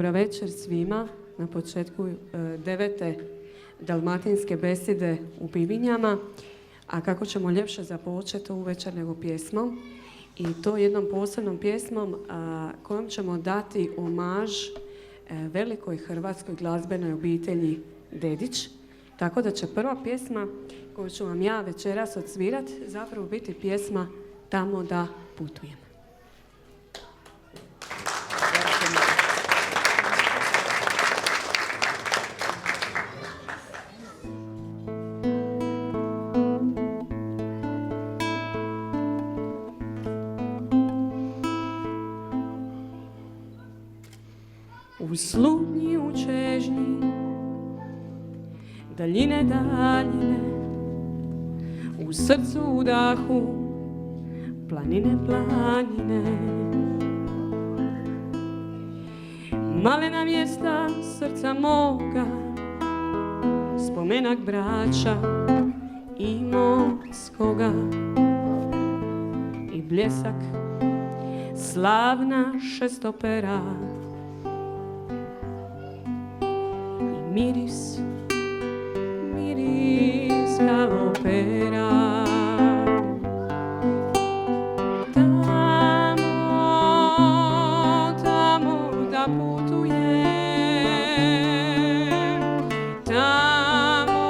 Dobra večer svima na početku 9. dalmatinske besede u Bibinjama. A kako ćemo ljepše započeti ovu večer nego pjesmom. I to jednom posebnom pjesmom kojom ćemo dati omaž velikoj hrvatskoj glazbenoj obitelji Dedić. Tako da će prva pjesma koju ću vam ja večeras odsvirat zapravo biti pjesma Tamo da putujem. U slunji, u čežnji, daljine, daljine, u srcu, u dahu, planine, planine. Malena mjesta srca moga, spomenak braća Imotskoga i bljesak slavna šestopera. Miris, miris kao pera. Tamo, tamo da putujem. Tamo,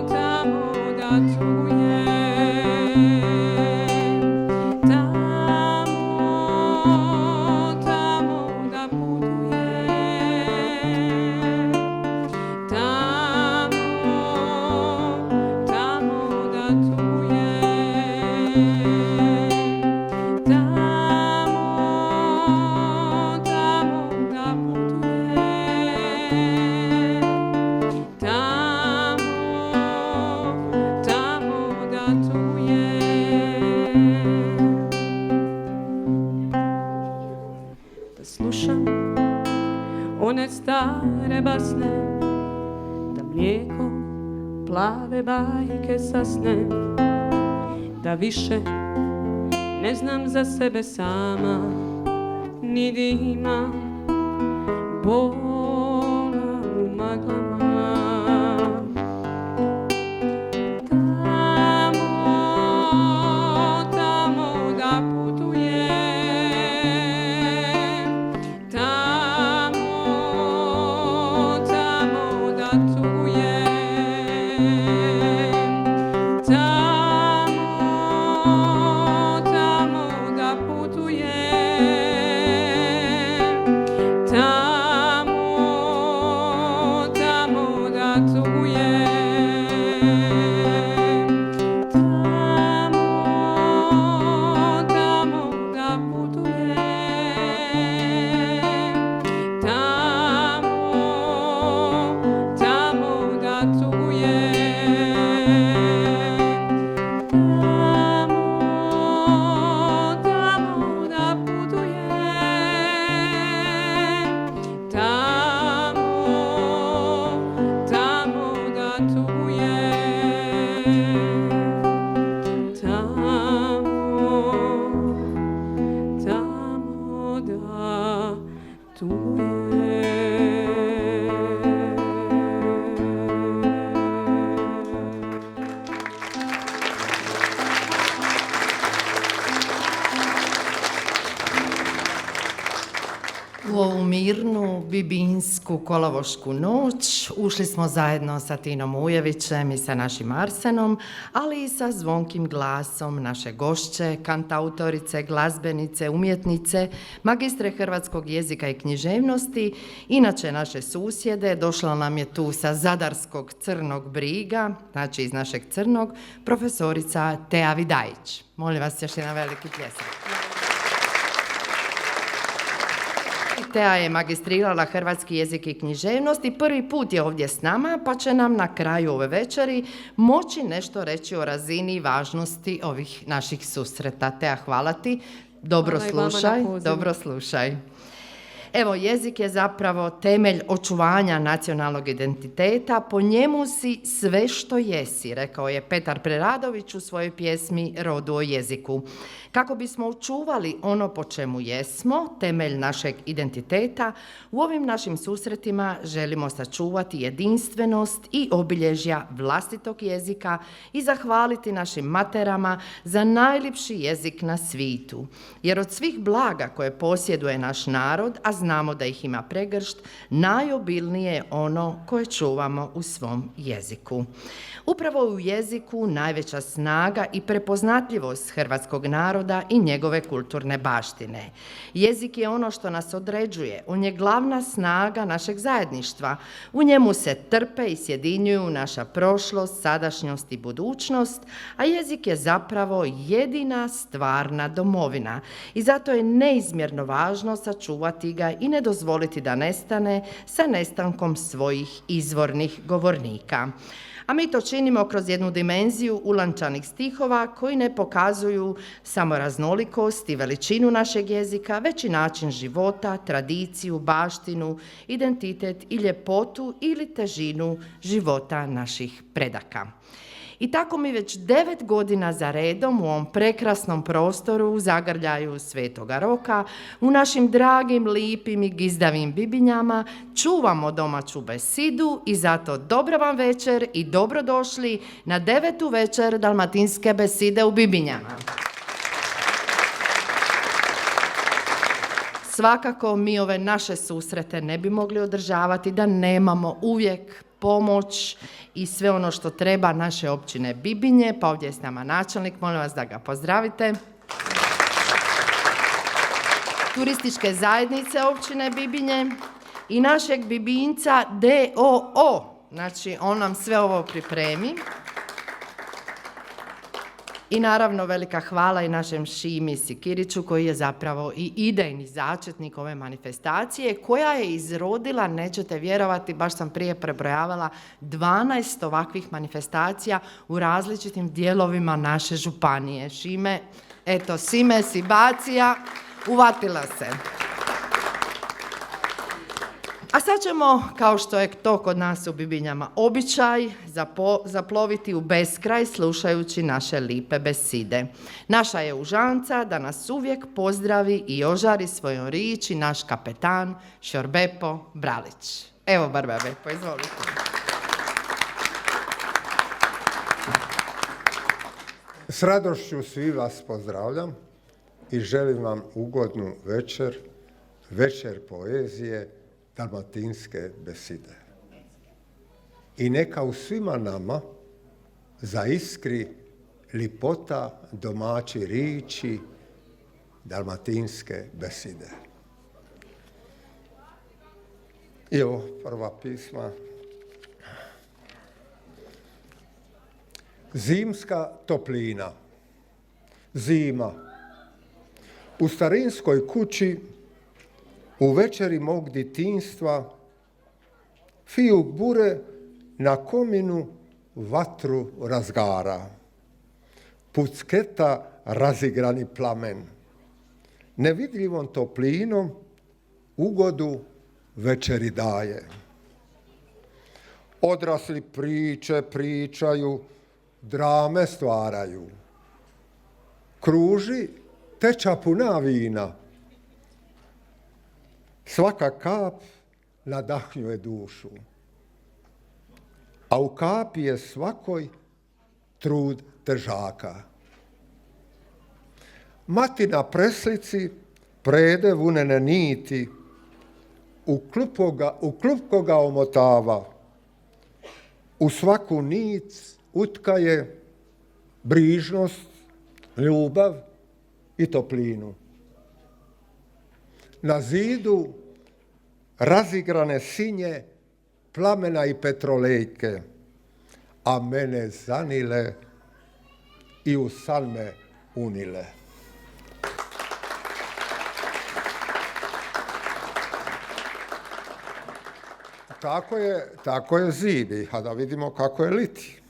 tamo da tugujem. Tamo, tamo da putujem. One stare basne, da mlijeko plave bajke sasne, da više ne znam za sebe sama, ni dima, bola u maglama. Tamo, tamo da putujem. U ovu mirnu bibinsku kolovošku noć ušli smo zajedno sa Tinom Ujevićem i sa našim Arsenom, ali i sa zvonkim glasom naše gošće, kantautorice, glazbenice, umjetnice, magistre hrvatskog jezika i književnosti, inače naše susjede. Došla nam je tu sa zadarskog Crnog Briga, znači iz našeg Crnog, profesorica Tea Vidajić. Molim vas još jedan veliki pljesak. Tea je magistrirala hrvatski jezik i književnost i prvi put je ovdje s nama, pa će nam na kraju ove večeri moći nešto reći o razini i važnosti ovih naših susreta. Tea, hvala ti. Dobro slušaj. Evo, jezik je zapravo temelj očuvanja nacionalnog identiteta, po njemu si sve što jesi, rekao je Petar Preradović u svojoj pjesmi Rodu o jeziku. Kako bismo očuvali ono po čemu jesmo, temelj našeg identiteta, u ovim našim susretima želimo sačuvati jedinstvenost i obilježja vlastitog jezika i zahvaliti našim materama za najljepši jezik na svijetu. Jer od svih blaga koje posjeduje naš narod, a znamo da ih ima pregršt, najobilnije je ono koje čuvamo u svom jeziku. Upravo u jeziku najveća snaga i prepoznatljivost hrvatskog naroda i njegove kulturne baštine. Jezik je ono što nas određuje, on je glavna snaga našeg zajedništva. U njemu se trpe i sjedinjuju naša prošlost, sadašnjost i budućnost, a jezik je zapravo jedina stvarna domovina i zato je neizmjerno važno sačuvati ga i ne dozvoliti da nestane sa nestankom svojih izvornih govornika. A mi to činimo kroz jednu dimenziju ulančanih stihova koji ne pokazuju samo raznolikost i veličinu našeg jezika, već i način života, tradiciju, baštinu, identitet i ljepotu ili težinu života naših predaka. I tako mi već 9 godina za redom u ovom prekrasnom prostoru u zagrljaju Svetoga Roka, u našim dragim, lipim i gizdavim Bibinjama čuvamo domaću besidu i zato dobra vam večer i dobrodošli na 9. večer Dalmatinske beside u Bibinjama. Svakako mi ove naše susrete ne bi mogli održavati da nemamo uvijek pomoć i sve ono što treba naše općine Bibinje, pa ovdje je s nama načelnik, molim vas da ga pozdravite. Turističke zajednice općine Bibinje i našeg Bibinjca DOO, znači on nam sve ovo pripremi. I naravno velika hvala i našem Šimi Sikiriću koji je zapravo i idejni začetnik ove manifestacije koja je izrodila, nećete vjerovati, baš sam prije prebrojavala 12 ovakvih manifestacija u različitim dijelovima naše županije. Šime, eto, Sime Sibacija, uvatila se. A sad ćemo, kao što je to kod nas u Bibinjama običaj, zaploviti u beskraj slušajući naše lipe beside. Naša je užanca da nas uvijek pozdravi i ožari svojom riječi naš kapetan Šorbepo Bralić. Evo, Barbabepo, izvolite. S radošću svi vas pozdravljam i želim vam ugodnu večer, večer poezije, Dalmatinske beside. I neka u svima nama zaiskri lipota domaći riči Dalmatinske beside. I evo prva pisma. Zimska toplina. Zima. U starinskoj kući u večeri mog djetinjstva fijuk bure na kominu vatru razgara. Pucketa razigrani plamen. Nevidljivom toplinom ugodu večeri daje. Odrasli priče pričaju, drame stvaraju. Kruži teča puna vina. Svaka kap nadahnjuje dušu, a u kapi je svakoj trud težaka. Mati na preslici prede vunene niti, u klupko ga omotava, u svaku nic utkaje brižnost, ljubav i toplinu. Na zidu razigrane sinje, plamena i petrolejke, a mene zanile i u san me unile. Tako je zidi, a da vidimo kako je liti.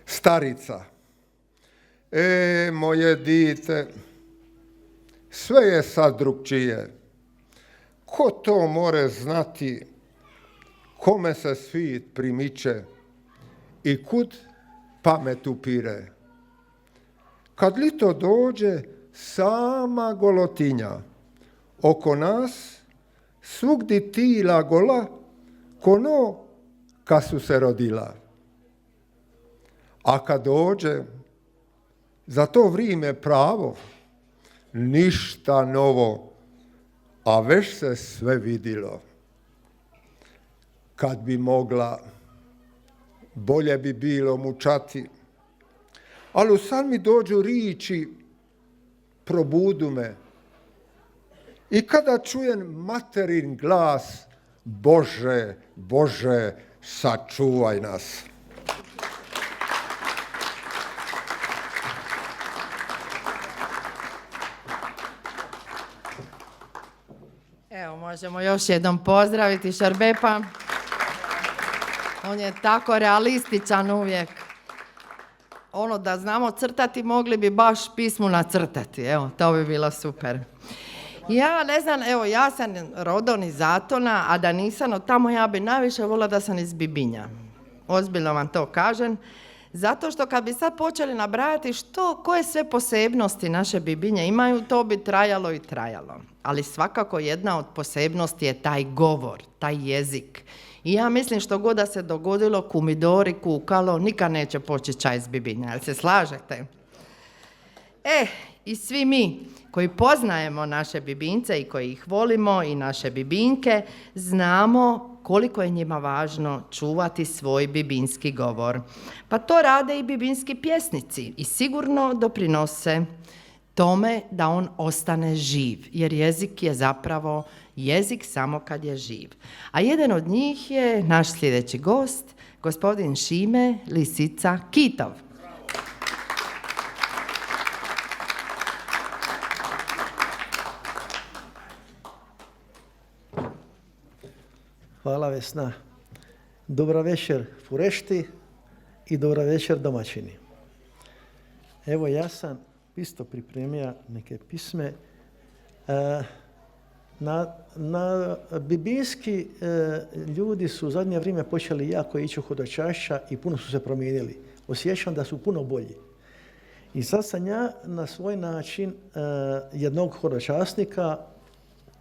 Starica. Moje dite, sve je sad drugčije. ko to more znati, kome se svit primiče i kud pamet upire. Kad lito dođe, sama golotinja, oko nas svugdi tila gola, kono kad su se rodila. A kad dođe, za to vrijeme pravo, ništa novo, a već se sve vidilo. Kad bi mogla, bolje bi bilo mučati, ali sad mi dođu riči, probudu me. I kada čujem materin glas, Bože, Bože, sačuvaj nas. Evo, možemo još jednom pozdraviti Šarbepa. On je tako realističan uvijek. Ono da znamo crtati, mogli bi baš pismu nacrtati. Evo, to bi bilo super. Ja ne znam, evo, ja sam rodom iz Zatona, a da nisam od tamo, ja bi najviše volila da sam iz Bibinja. Ozbiljno vam to kažem. Zato što kad bi sad počeli nabrajati koje sve posebnosti naše Bibinje imaju, to bi trajalo i trajalo. Ali svakako jedna od posebnosti je taj govor, taj jezik. I ja mislim što god da se dogodilo, kumidori, kukalo, nikad neće poći čaj iz Bibinja. Jel se slažete? I svi mi koji poznajemo naše Bibince i koji ih volimo i naše Bibinke, znamo koliko je njima važno čuvati svoj bibinski govor. Pa to rade i bibinski pjesnici i sigurno doprinose tome da on ostane živ, jer jezik je zapravo jezik samo kad je živ. A jedan od njih je naš sljedeći gost, gospodin Šime Lisica Kitov. Hvala Vesna. Dobra večer Furešti i dobra večer domaćini. Evo ja sam isto pripremio neke pisme. Na biblijski ljudi su u zadnje vrijeme počeli jako ići u hodočašća i puno su se promijenili. Osjećam da su puno bolji. I sad sam ja na svoj način jednog hodočasnika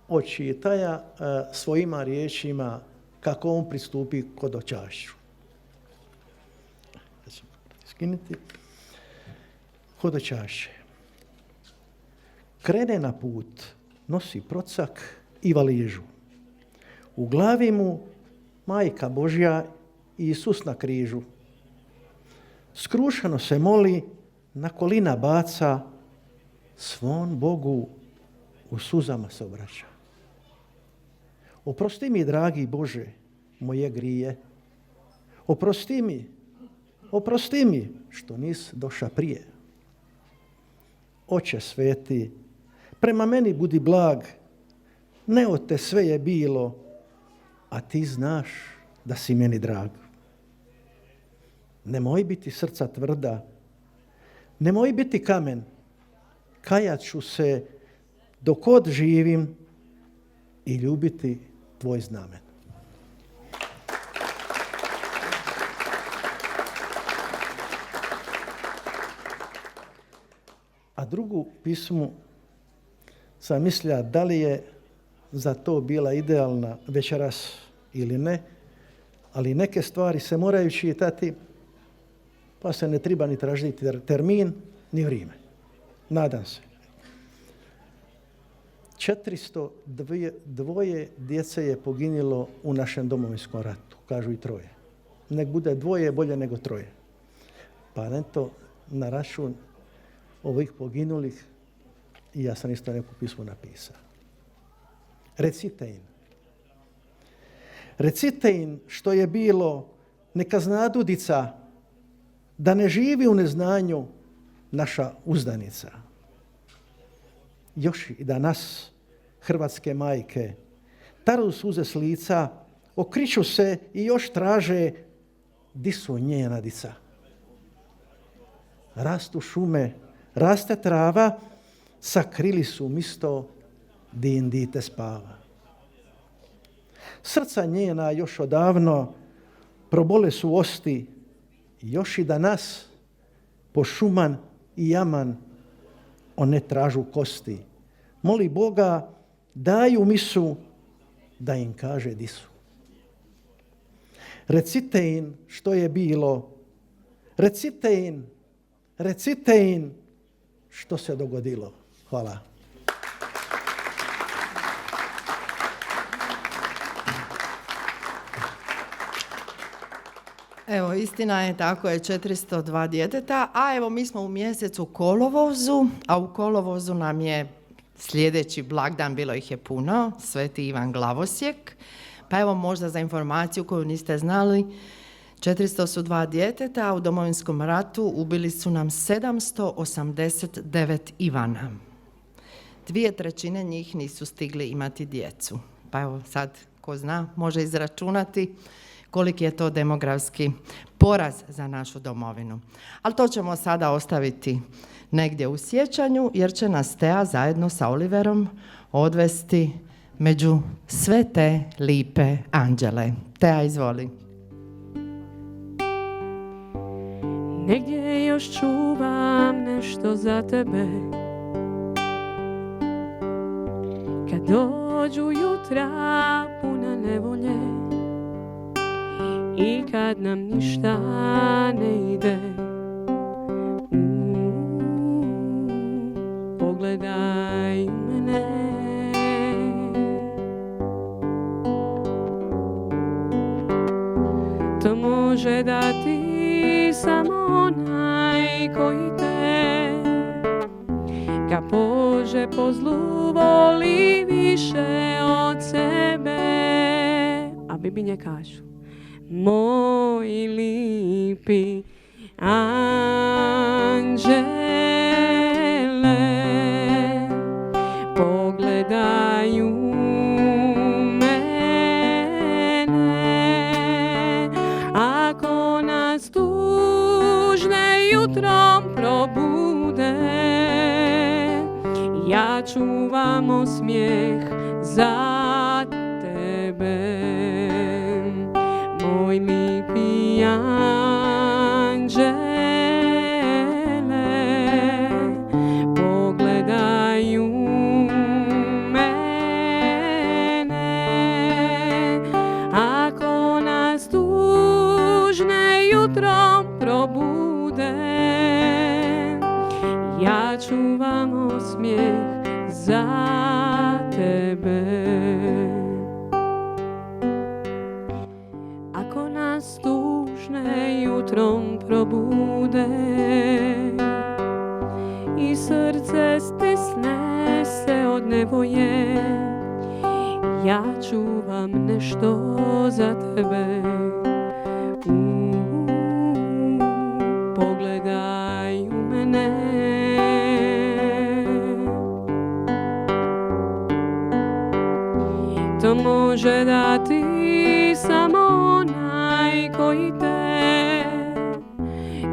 očitaja svojima riječima kako on pristupi hodočašću. Skinuti. Hodočašće. Krene na put, nosi procak i valižu. U glavi mu Majka Božja i Isus na križu. Skrušeno se moli, na kolina baca, svom Bogu u suzama se obraća. Oprosti mi, dragi Bože, moje grije. Oprosti mi što nis doša prije. Oče sveti, prema meni budi blag, ne od te sve je bilo, a ti znaš da si meni drag. Nemoj biti srca tvrda, nemoj biti kamen, kajat ću se dok god živim i ljubiti tvoj znamen. A drugu pismu sam mislila da li je za to bila idealna večeras ili ne, ali neke stvari se moraju čitati, pa se ne treba ni tražiti termin ni vrijeme. Nadam se. 402 djece je poginilo u našem Domovinskom ratu, kažu i 3. Nek bude 2 bolje nego 3. Pa eto, na račun ovih poginulih, i ja sam isto neku pismu napisao. Recite im što je bilo, neka zna Dudica, da ne živi u neznanju naša uzdanica. Još i da nas, hrvatske majke, taru suze s lica, okriču se i još traže di su njena dica. Rastu šume, raste trava, sakrili su misto di im dite spava. Srca njena još odavno probole su osti, još i danas po šuman i jaman one tražu kosti. Moli Boga, daju misu da im kaže di su. Recite im što je bilo, recite im što se dogodilo. Hvala. Evo, istina je, tako je, 402 djeteta, a evo mi smo u mjesecu kolovozu, a u kolovozu nam je sljedeći blagdan, bilo ih je puno, Sveti Ivan Glavosjek. Pa evo možda za informaciju koju niste znali, 402 djeteta, a u Domovinskom ratu ubili su nam 789 Ivana. 2/3 njih nisu stigli imati djecu. Pa evo sad, ko zna, može izračunati koliki je to demografski poraz za našu domovinu. Ali to ćemo sada ostaviti negdje u sjećanju, jer će nas Tea zajedno sa Oliverom odvesti među sve te lipe anđele. Tea, izvoli. Negdje još čuvam nešto za tebe, kad dođu jutra puna nevolje i kad nam ništa ne ide. Pogledaj mene, to može dati samo onaj koji te ka pože po zlu voli više od sebe. A Bibinje kažu: moj lipi anđele, pogledaju mene, ako nas tužne jutrom probude, ja čuvam osmijeh za tebe. Moj lipi anđele, pogledaju mene, ako nas tužne jutrom probude, ja čuvam osmijeh za tebe. Ako nas tužne jutrom probude i srce stisne se od nevolje, ja čuvam nešto za tebe. Pogledaj u mene, to može dati samo onaj koji te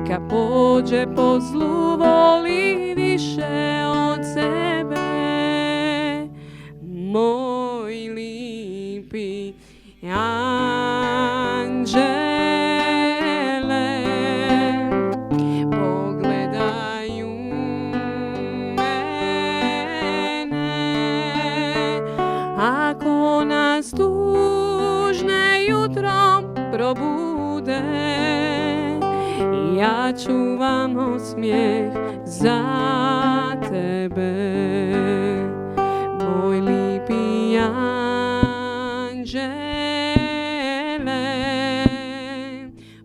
ka pođe po zlu voli više od sebe. Moj lipi anđele, pogledaju mene, ako nas tužne jutrom probude, ja čuvam osmijeh za tebe. Moj lipi anđele,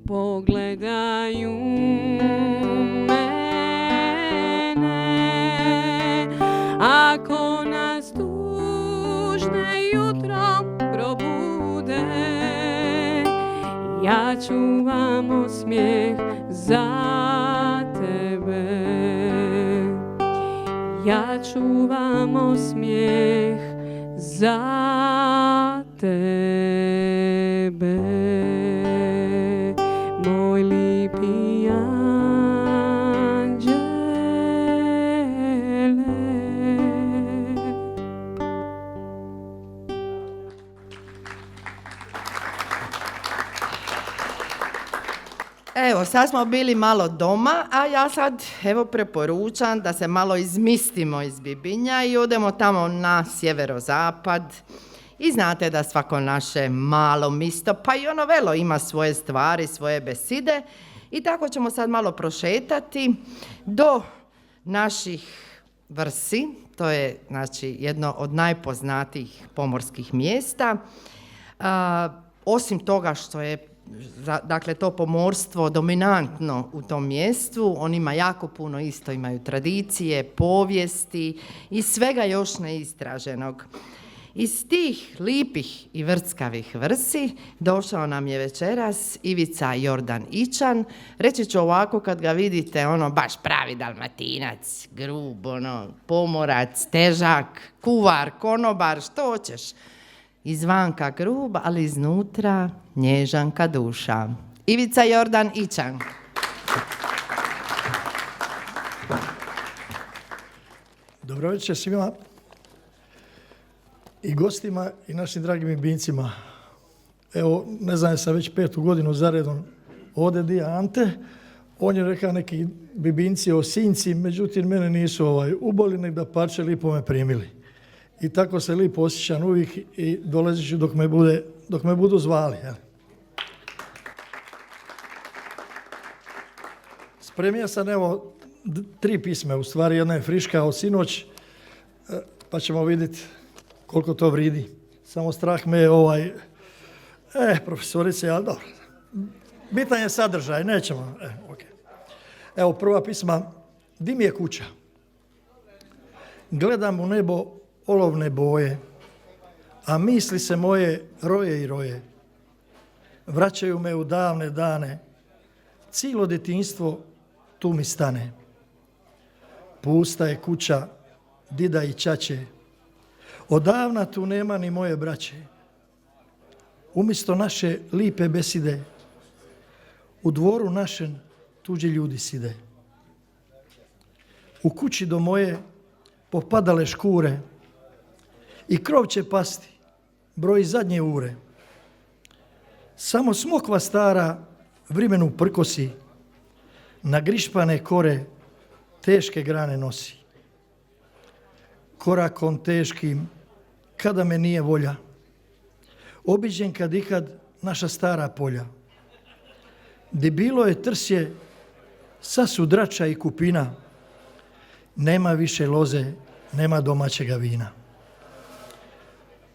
pogledaju mene, ako nas tužne jutrom probude, ja čuvam osmijeh za tebe. Ja čuvam osmijeh za tebe. Moj lipi anđele. Evo, sad smo bili malo doma, a ja sad evo preporučam da se malo izmistimo iz Bibinja i odemo tamo na sjeverozapad. I znate da svako naše malo misto, pa i ono velo ima svoje stvari, svoje beside. I tako ćemo sad malo prošetati do naših Vrsi. To je znači jedno od najpoznatijih pomorskih mjesta. Osim toga što je dakle to pomorstvo dominantno u tom mjestu, on ima jako puno, isto imaju tradicije, povijesti i svega još neistraženog. Iz tih lipih i vrckavih Vrsi došao nam je večeras Ivica Jordan Ičan. Reći ću ovako, kad ga vidite, ono baš pravi Dalmatinac, grub, ono, pomorac, težak, kuvar, konobar, što hoćeš. Izvanka grub, ali iznutra nježanka duša. Ivica Jordan Ičan. Dobro večer svima i gostima i našim dragim Bibincima. Evo, ne znam, sam već 5. godinu zaredom ovdje di Ante. On je rekao neki Bibinci o Sinjci, međutim mene nisu uboli, nek da parče lipo me primili. I tako se lipo osjećam uvijek i dolazit ću dok me budu zvali. Jel? Spremio sam evo 3 pisme, u stvari jedna je friška od sinoć, pa ćemo vidjeti koliko to vridi. Samo strah me je profesorice, ali dobro. Bitan je sadržaj, nećemo. Okay. Evo prva pisma, di mi je kuća? Gledam u nebo olovne boje, a misli se moje roje i roje. Vraćaju me u davne dane, cijelo djetinjstvo tu mi stane. Pusta je kuća dida i ćaće, odavna tu nema ni moje braće. Umjesto naše lipe beside, u dvoru našem tuđi ljudi side. U kući do moje popadale škure i krov će pasti, broji zadnje ure. Samo smokva stara vrimenu prkosi, na grišpane kore teške grane nosi. Korakom teškim, kada me nije volja, obiđen kad ikad naša stara polja. Di bilo je trsje, sad su drača i kupina, nema više loze, nema domaćega vina.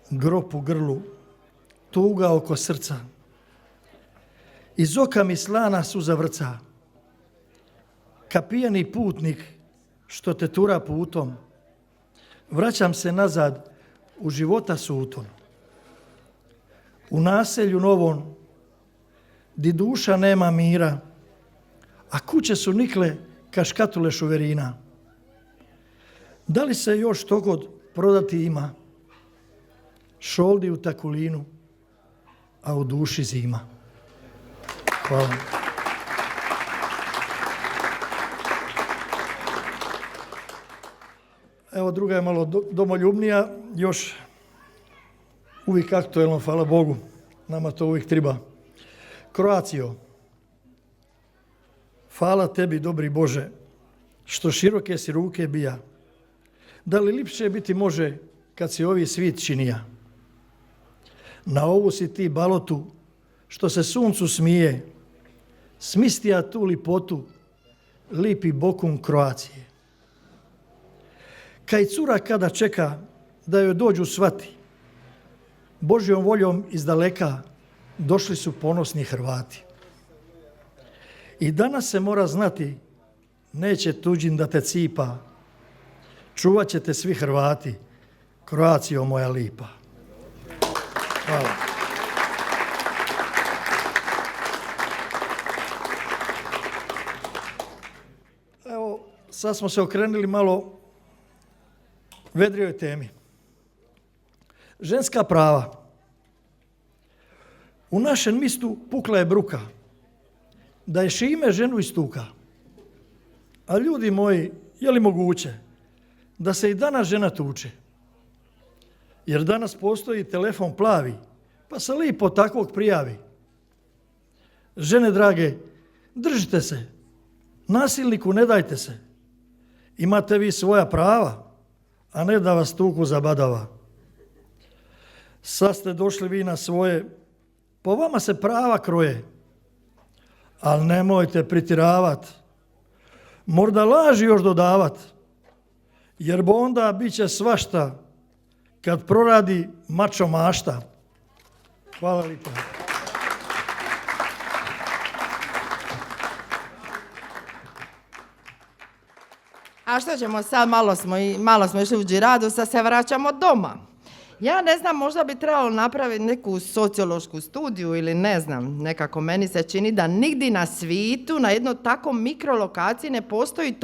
Grop u grlu, tuga oko srca, iz oka mi slana suza vrca. Ka pijani putnik što te tura putom, vraćam se nazad u života suton. U naselju novom, di duša nema mira, a kuće su nikle ka škatule šuverina. Da li se još togod prodati ima? Šoldi u takulinu, a u duši zima. Hvala. Evo druga je malo domoljubnija, još uvijek aktuelno, hvala Bogu, nama to uvijek treba. Kroacijo, hvala tebi, dobri Bože, što široke si ruke bija. Da li lipše biti može kad si ovi svit činija? Na ovu si ti balotu, što se suncu smije, smistija tu lipotu, lipi bokum Kroacije. Kaj cura kada čeka da joj dođu svati, Božjom voljom iz daleka došli su ponosni Hrvati. I danas se mora znati, neće tuđin da te cipa, čuvat će te svi Hrvati, Kroacijo moja lipa. Hvala. Evo, sad smo se okrenuli malo vedrijoj temi. Ženska prava. U našem mistu pukla je bruka, da je Šime ženu istuka. A ljudi moji, je li moguće da se i danas žena tuče? Jer danas postoji telefon plavi, pa se lipo takvog prijavi. Žene drage, držite se. Nasilniku ne dajte se. Imate vi svoja prava, a ne da vas tuku zabadava. Sad ste došli vi na svoje, po vama se prava kroje, ali nemojte pretjeravat. Možda laži još dodavat, jer bo onda bit će svašta kad proradi mačo mašta. Hvala lijepo. A što ćemo sad, malo smo išli u džiradu, sad se vraćamo doma. Ja ne znam, možda bi trebalo napraviti neku sociološku studiju ili ne znam, nekako meni se čini da nigdje na svijetu, na jednoj tako mikrolokaciji ne postoji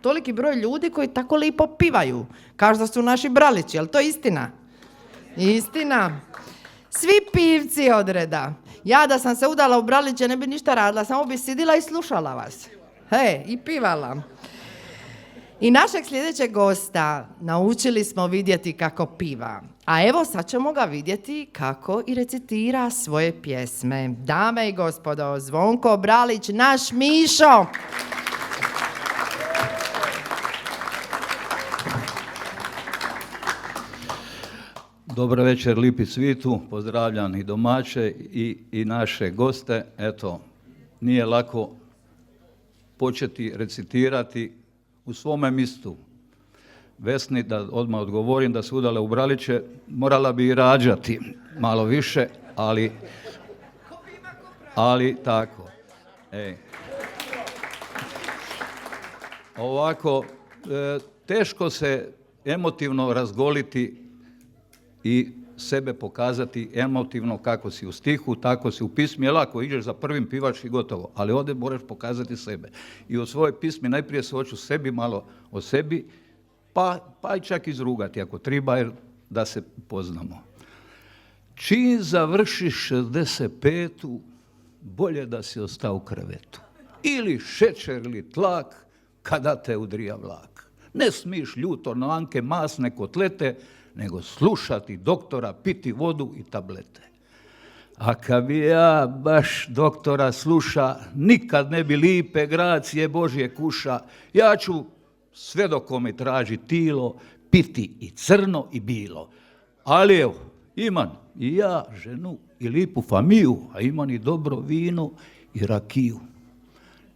toliki broj ljudi koji tako lipo pivaju, kao što su naši Bralići, jel to istina? Istina. Svi pivci odreda. Ja da sam se udala u Braliće ne bi ništa radila, samo bi sidila i slušala vas. I pivala. I našeg sljedećeg gosta naučili smo vidjeti kako piva. A evo sad ćemo ga vidjeti kako i recitira svoje pjesme. Dame i gospodo, Zvonko Bralić, naš Mišo! Dobro večer, lipi svitu, pozdravljam i domaće i naše goste. Eto, nije lako početi recitirati u svome mistu. Vesni, da odmah odgovorim, da se udala u Braliće, morala bi i rađati malo više, ali tako. Ovako, teško se emotivno razgoliti i sebe pokazati emotivno kako si u stihu, tako si u pismi. Je lako, ideš za prvim, pivaš i gotovo, ali ovdje moraš pokazati sebe. I u svojoj pismi najprije se hoću sebi malo o sebi, pa i čak izrugati ako treba, jer da se poznamo. Čim završiš 65, bolje da si ostao u krevetu. Ili šećer ili tlak kada te udrija vlak. Ne smiš ljuto novanke, masne kotlete, nego slušati doktora, piti vodu i tablete. A kad bi ja baš doktora sluša, nikad ne bi lipe gracije Božje kuša. Ja ću sve dok mi traži tilo, piti i crno i bilo. Ali evo, imam i ja ženu i lipu famiju, a imam i dobro vino i rakiju.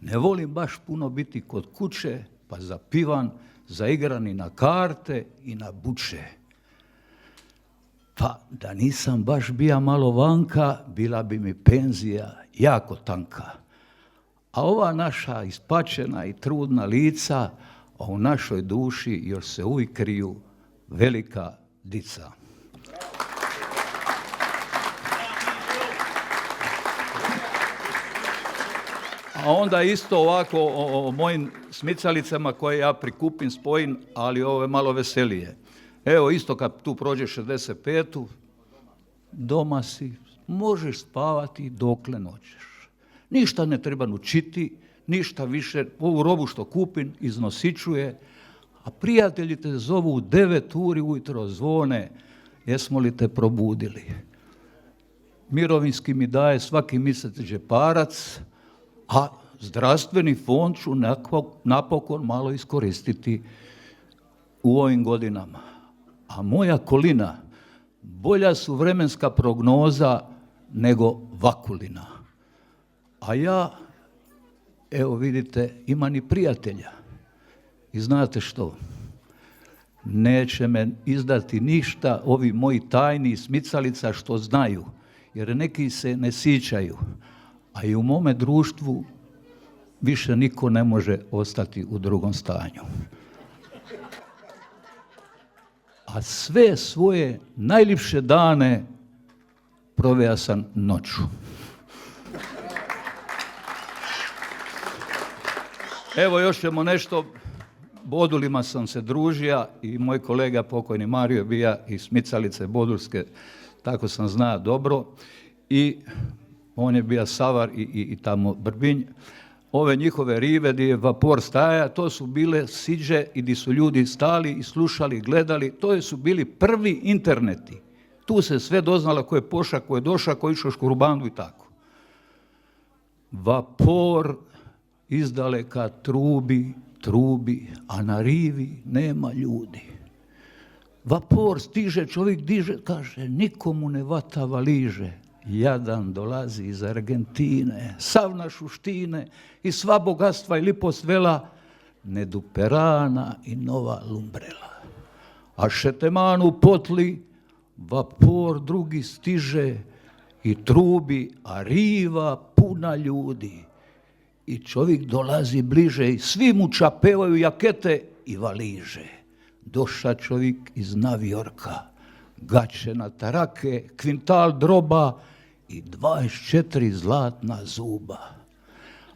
Ne volim baš puno biti kod kuće, pa zapivan, zaigran i na karte i na buče. Pa da nisam baš bija malo vanka, bila bi mi penzija jako tanka. A ova naša ispačena i trudna lica, a u našoj duši još se uvijek kriju velika dica. A onda isto ovako o mojim smicalicama koje ja prikupim, spojim, ali ovo je malo veselije. Evo isto kad tu prođeš 65, doma si, možeš spavati dokle noćeš. Ništa ne treba učiti, ništa više, ovu robu što kupim iznosičuje, a prijatelji te zovu u 9 uri ujutro, zvone, jesmo li te probudili. Mirovinski mi daje svaki mjesec džeparac, a zdravstveni fond ću napokon malo iskoristiti u ovim godinama. A moja kolina, bolja su vremenska prognoza nego vakulina. A ja, evo vidite, imam i prijatelja. I znate što? Neće me izdati ništa ovi moji tajni smicalica što znaju, jer neki se ne sićaju. A i u mome društvu više niko ne može ostati u drugom stanju. A sve svoje najljepše dane proveo sam noću. Evo još ćemo nešto, bodulima sam se družio i moj kolega pokojni Mario bija iz Smicalice Bodulske, tako sam zna dobro. I on je bio Savar i tamo Brbinj. Ove njihove rive gdje je vapor staja, to su bile siđe i gdje su ljudi stali i slušali, gledali. To su bili prvi interneti. Tu se sve doznalo ko je pošao, ko je došao, ko je išao škurubandu i tako. Vapor izdaleka trubi, a na rivi nema ljudi. Vapor stiže, čovjek diže, kaže, nikomu ne vatava liže. Jadan dolazi iz Argentine, sav naš uštine i sva bogatstva i lipost vela, neduperana i nova lumbrela. A šetemanu potli, vapor drugi stiže i trubi, a riva puna ljudi. I čovjek dolazi bliže i svi mu čapevaju jakete i valiže. Doša čovjek iz Navijorka, gaće na tarake, kvintal droba i 24 zlatna zuba.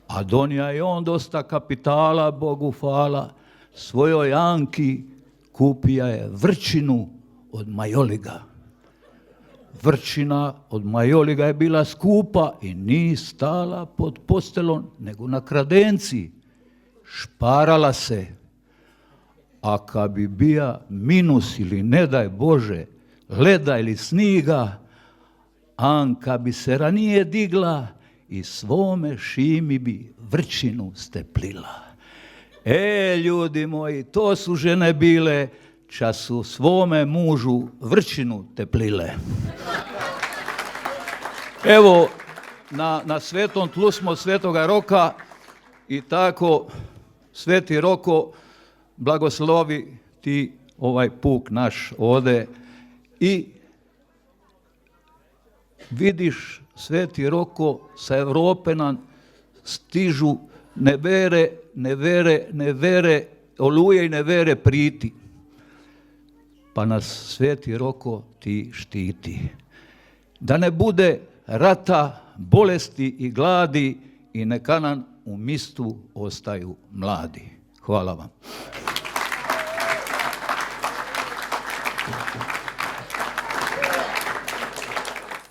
A donija je on dosta kapitala, Bogu hvala, svojoj Anki kupija je vrčinu od majoliga. Vrčina od majoliga je bila skupa i nije stala pod postelom, nego na kradenci. Šparala se. A kad bi bija minus ili ne daj Bože, leda ili sniga, Anka bi se ranije digla i svome Šimi bi vrčinu steplila. Ljudi moji, to su žene bile, ča su svome mužu vrčinu teplile. Evo, na svetom tlu smo Svetoga Roka i tako, Sveti Roko, blagoslovi ti ovaj puk naš ovde i vidiš, Sveti Roko, sa Evrope nam stižu nevere, oluje i nevere priti. Pa nas Sveti Roko ti štiti. Da ne bude rata, bolesti i gladi i neka nam u mistu ostaju mladi. Hvala vam.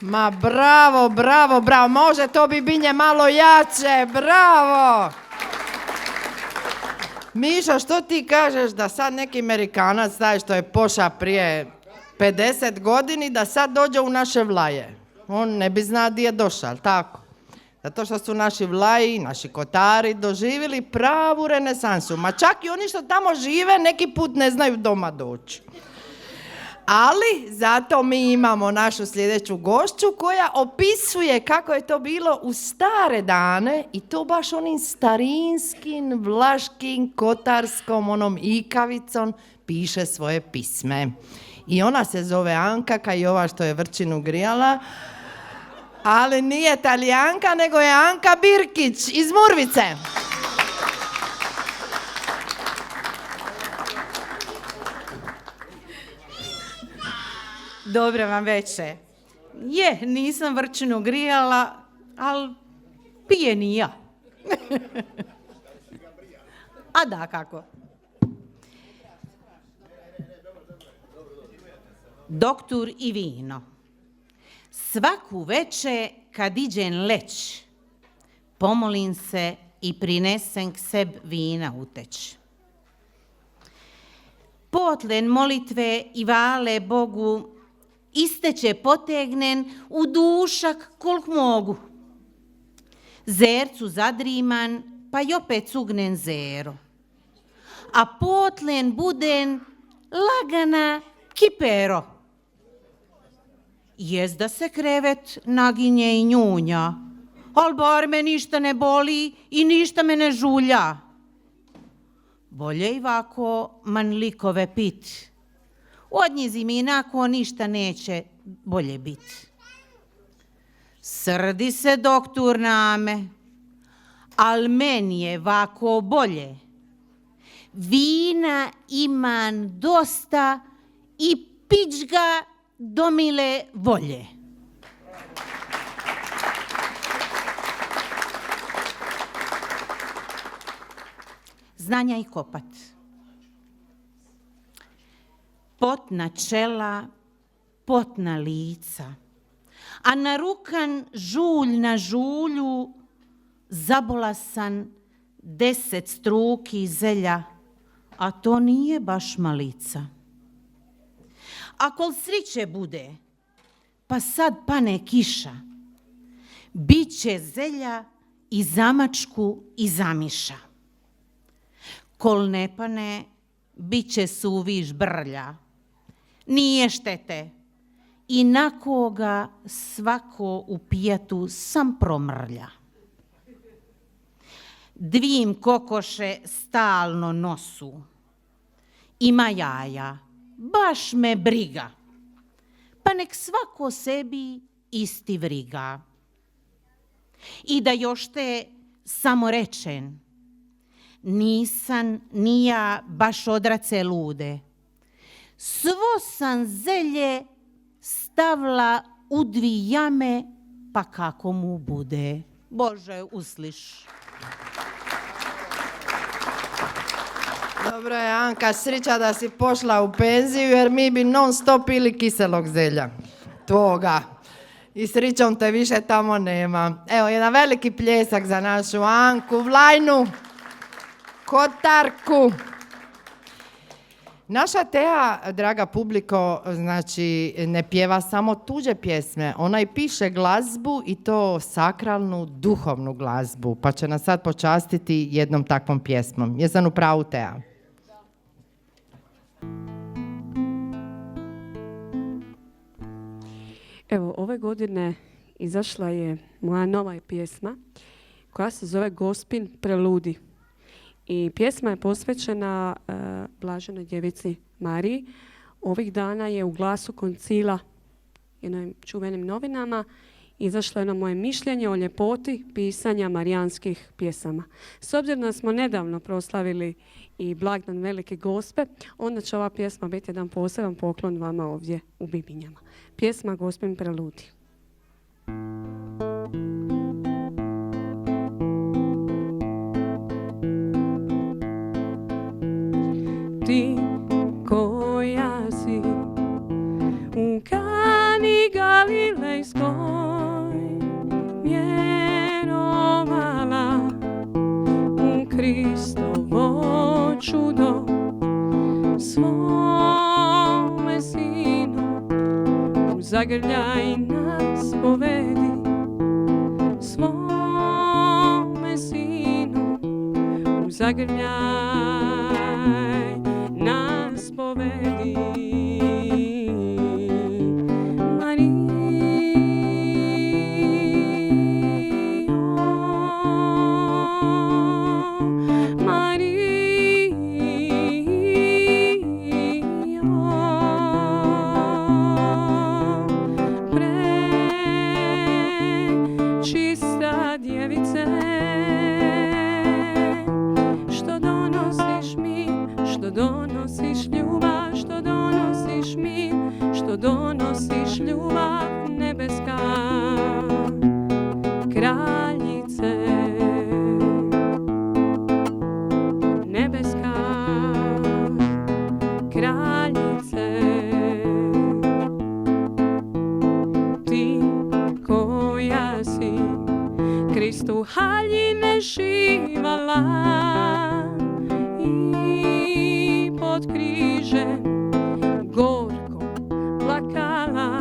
Ma bravo, bravo, bravo, može to Bibinje malo jače, bravo! Miša, što ti kažeš da sad neki Amerikanac, taj što je poša prije 50 godini, da sad dođe u naše Vlaje? On ne bi zna gdje je došao, tako? Zato što su naši Vlaji, naši Kotari doživjeli pravu renesansu. Ma čak i oni što tamo žive neki put ne znaju doma doći. Ali zato mi imamo našu sljedeću gošću koja opisuje kako je to bilo u stare dane i to baš onim starinskim, vlaškim, kotarskom, onom ikavicom piše svoje pisme. I ona se zove Anka, kao i ova što je vrčinu grijala, ali nije Talijanka, nego je Anka Birkić iz Murvice. Dobro vam večer. Nisam vrčinu grijala, ali pijem i ja. A da, kako? Doktor i vino. Svaku večer kad iđem leć, pomolim se i prinesem k seb vina uteć. Potlen molitve i vale Bogu, isteće potegnen u dušak kolik mogu. Zercu zadriman, pa i opet cugnen zero. A potlen buden lagana kipero. Jest da se krevet naginje i njunja, al bar me ništa ne boli i ništa me ne žulja. Bolje i ovako man likove pit. Od njizi mi inako ništa neće bolje biti. Srdi se doktor na me, al meni je ovako bolje. Vina imam dosta i pić ga do mile volje. Znanja i kopat. Potna čela, potna lica, a narukan žulj na žulju, zabolasan 10 struki zelja, a to nije baš malica. Ako sriće bude, pa sad pane kiša, bit će zelja i za mačku i za miša. Kol ne pane, bit će suviš brlja. Nije štete. I na koga svako u pijetu sam promrlja. Dvim kokoše stalno nosu. Ima jaja, baš me briga. Pa nek svako sebi isti vriga. I da još te samo rečen, nisan ni ja baš odrace lude. Svo sam zelje stavila u dvi jame, pa kako mu bude. Bože, usliš. Dobro je, Anka, sreća da si pošla u penziju jer mi bi non stop pili kiselog zelja. Tvoga. I srećom te više tamo nema. Evo, jedan veliki pljesak za našu Anku Vlajnu Kotarku. Naša Tea, draga publiko, znači ne pjeva samo tuđe pjesme, ona i piše glazbu i to sakralnu, duhovnu glazbu, pa će nas sad počastiti jednom takvom pjesmom. Jesam u pravu, Tea? Evo, ove godine izašla je moja nova pjesma koja se zove Gospin preludi. I pjesma je posvećena Blaženoj djevici Mariji. Ovih dana je u Glasu Koncila, jednim čuvenim novinama, izašlo jedno moje mišljenje o ljepoti pisanja marijanskih pjesama. S obzirom da smo nedavno proslavili i blagdan Velike Gospe, onda će ova pjesma biti jedan poseban poklon vama ovdje u Bibinjama. Pjesma Gospin preludi. Ti koja si u Kani Galilejskoj vjerovala u Kristovo čudo, svome sinu u zagrljaj nas povedi, svome sinu u zagrljaj nas povedi. Čista djevice, što donosiš mir, što donosiš ljubav, što donosiš mir, što donosiš ljubav nebeska, kraljice nebeska, kraljice. Ti koja si Kristu haljine šivala i pod križem gorko plakala,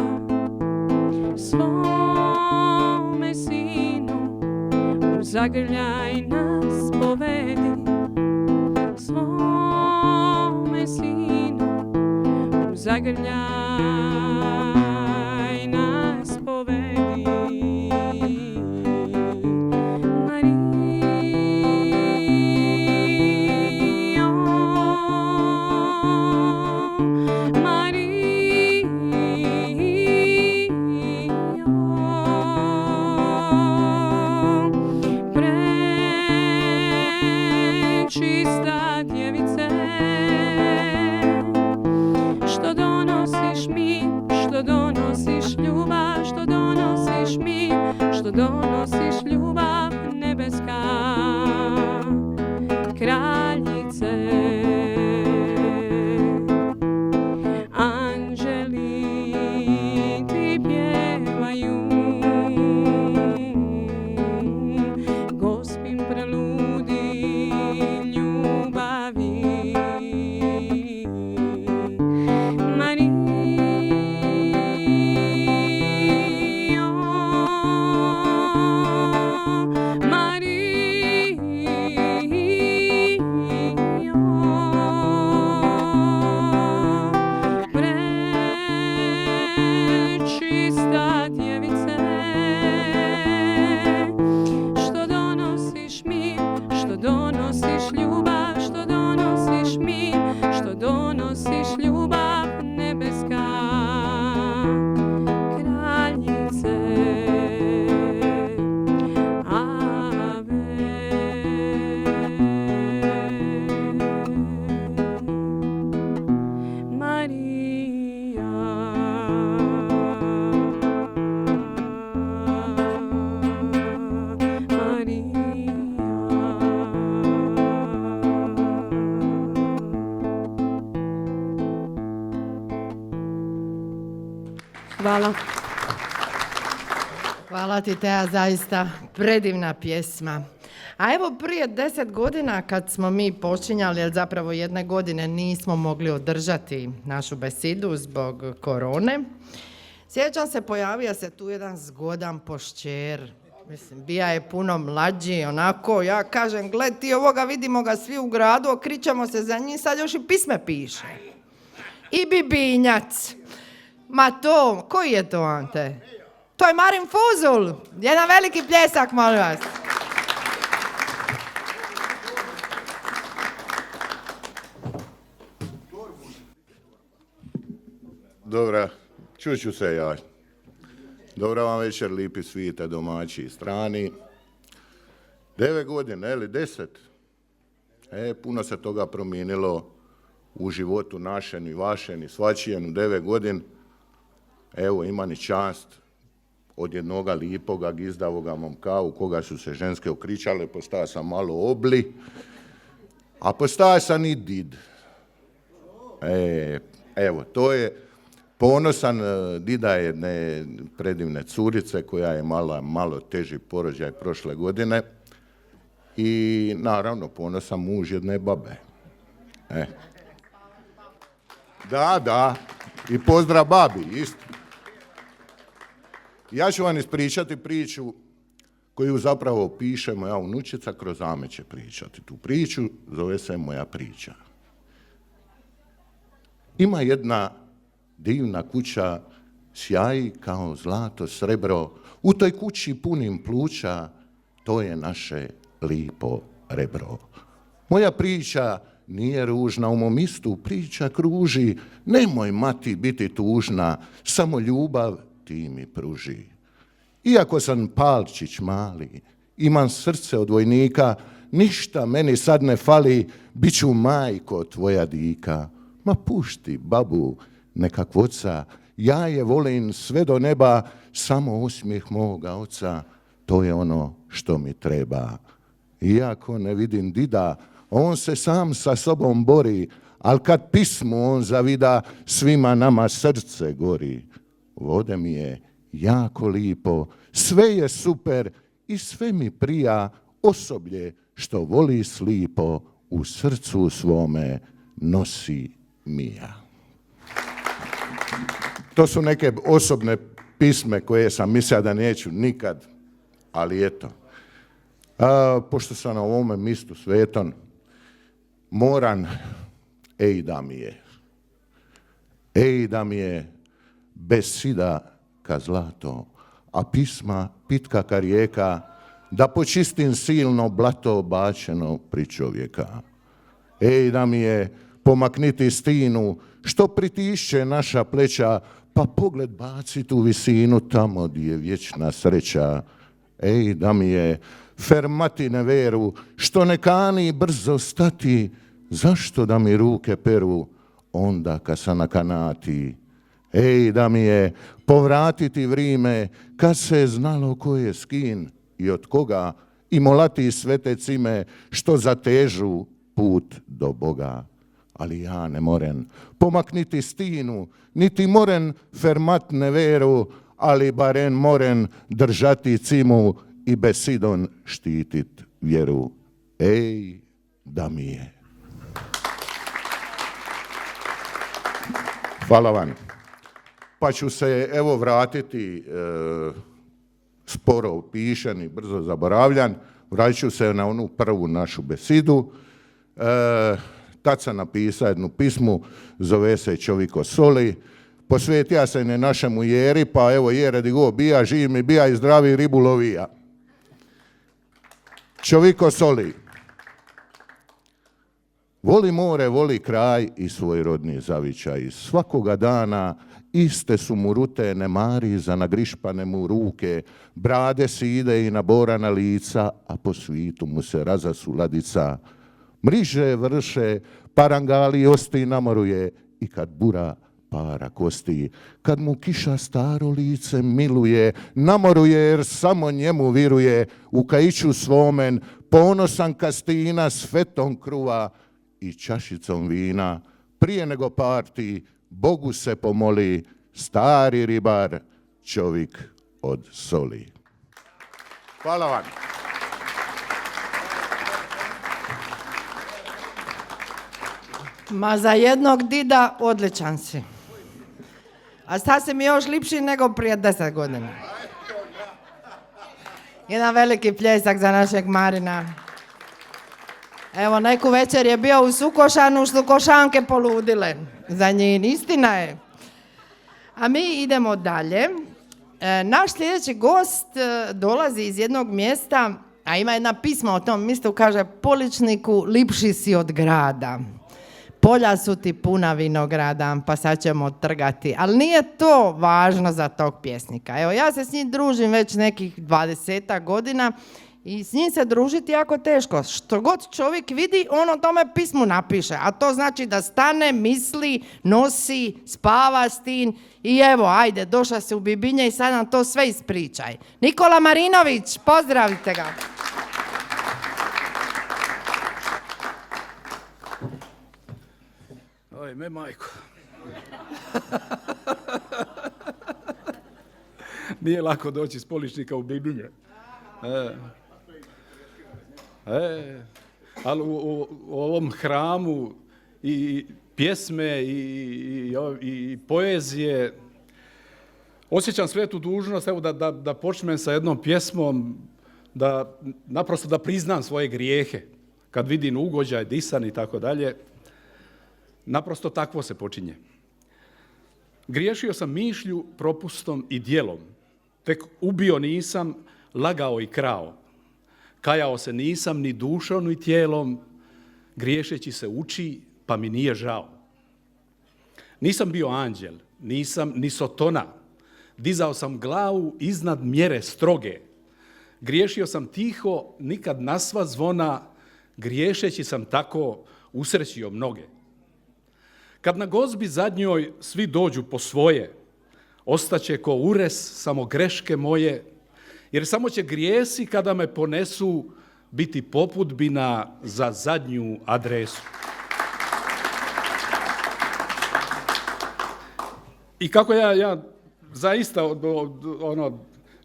svome sinu u zagrljaj nas povedi, svome sinu u zagrljaj nas povedi. Čista djevice, što donosiš mir, što donosiš ljubav, što donosiš mir, što donosiš ljubav nebeska, kraljice. Anđeli ti pjevaju, Gospin preludi ljubavi. Marijo, Marijo, Hvala. Hvala ti, Teja, zaista predivna pjesma. A evo prije 10 godina kad smo mi počinjali, jer zapravo jedne godine nismo mogli održati našu besedu zbog korone, sjećam se, pojavio se tu jedan zgodan pošćer. Mislim, bija je puno mlađi, onako, ja kažem, gled ti ovoga, vidimo ga svi u gradu, okrićamo se za njim, sad još i pisme piše. I Bibinjac. Ma to, koji je to, Ante? To je Marin Fuzul. Jedan veliki pljesak, molim vas. Dobra, čuću se ja. Dobra vam večer, lipi svite, domaći i strani. 9 godina, ili 10. Puno se toga promijenilo u životu našem i vašem i svačijem u 9 godina. Evo, ima ni čast od jednoga lipoga, gizdavoga momka u koga su se ženske okričale, postao sam malo obli, a postao sam i did. Evo, to je ponosan dida jedne predivne curice koja je malo teži porođaj prošle godine i naravno ponosan muž jedne babe. Da, i pozdrav babi, isto. Ja ću vam ispričati priču koju zapravo piše moja unučica, kroz Ame će pričati tu priču, zove se Moja priča. Ima jedna divna kuća, sjaji kao zlato srebro, u toj kući punim pluća, to je naše lipo rebro. Moja priča nije ružna, u mom istu priča kruži, nemoj mati biti tužna, samo ljubav ti mi pruži. Iako sam palčić mali, imam srce od vojnika, ništa meni sad ne fali, bit ću majko tvoja dika. Ma pušti babu nekakvoca, ja je volim sve do neba, samo osmijeh moga oca, to je ono što mi treba. Iako ne vidim dida, on se sam sa sobom bori, al kad pismu on zavida, svima nama srce gori. Vode mi je jako lipo, sve je super i sve mi prija, osoblje što voli slipo, u srcu svome nosi mija. To su neke osobne pisme koje sam mislio da neću nikad, ali eto. Pošto sam na ovome mistu svetom, moram, da mi je besida ka zlato, a pisma pitka ka rijeka, da počistim silno blato bačeno pri čovjeka. Da mi je pomakniti stinu, što pritišće naša pleća, pa pogled bacit u visinu, tamo gdje je vječna sreća. Da mi je fermati neveru, što ne kani brzo stati, zašto da mi ruke peru, onda kad sam na kanati. Da mi je povratiti vrime, kad se je znalo ko je skin i od koga, i molati svete cime, što zatežu put do Boga. Ali ja ne moren pomakniti stinu, niti moren fermat neveru, ali barem moren držati cimu i besidon štitit vjeru. Da mi je. Hvala vam. Pa ću se evo vratiti, sporo pišen i brzo zaboravljan, vratit ću se na onu prvu našu besidu. Tad sam napisao jednu pismu, zove se Čoviko soli, posvetija se ne našemu Jeri, pa evo Jere di go bija, živ mi bija i zdravi ribu lovija. Čoviko soli. Voli more, voli kraj i svoj rodni zavičaj. Svakoga dana iste su mu rute, ne mari za nagrišpane mu ruke, brade side i naborana lica, a po svitu mu se razasu ladica. Mriže vrše, parangali osti namoruje i kad bura para kosti. Kad mu kiša staro lice miluje, namoruje jer samo njemu viruje. U kajiću svomen ponosan kastina s fetom kruva i čašicom vina. Prije nego parti, Bogu se pomoli, stari ribar, čovjek od soli. Hvala vam. Ma za jednog dida odličan si. A sad si mi još lipši nego prije 10 godina. Jedan veliki pljesak za našeg Marina. Evo, neku večer je bio u Sukošanu, što košanke poludile za njih, istina je. A mi idemo dalje. Naš sljedeći gost dolazi iz jednog mjesta, a ima jedna pisma o tom mjestu, kaže: Poličniku, lipši si od grada. Polja su ti puna vinograda, pa sad ćemo trgati. Ali nije to važno za tog pjesnika. Evo, ja se s njim družim već nekih 20 godina i s njim se družiti jako teško. Što god čovjek vidi, on o tome pismu napiše. A to znači da stane, misli, nosi, spava s tim. I evo, ajde, došla se u Bibinje i sad nam to sve ispričaj. Nikola Marinović, pozdravite ga. Ajme, majko. Nije lako doći iz Poličnika u Bibinje. Ali u ovom hramu i pjesme i poezije osjećam svetu dužnost, evo, da počnem sa jednom pjesmom, naprosto da priznam svoje grijehe. Kad vidim ugođaj, disan i tako dalje, naprosto takvo se počinje. Griješio sam mišlju, propustom i djelom. Tek ubio nisam, lagao i krao. Kajao se nisam ni dušom ni tijelom, griješeći se uči, pa mi nije žao. Nisam bio anđel, nisam ni sotona. Dizao sam glavu iznad mjere stroge. Griješio sam tiho, nikad na sva zvona, griješeći sam tako usrećio mnoge. Kad na gozbi zadnjoj svi dođu po svoje, ostaće ko ures samo greške moje, jer samo će grijesi kada me ponesu biti popudbina za zadnju adresu. I kako ja zaista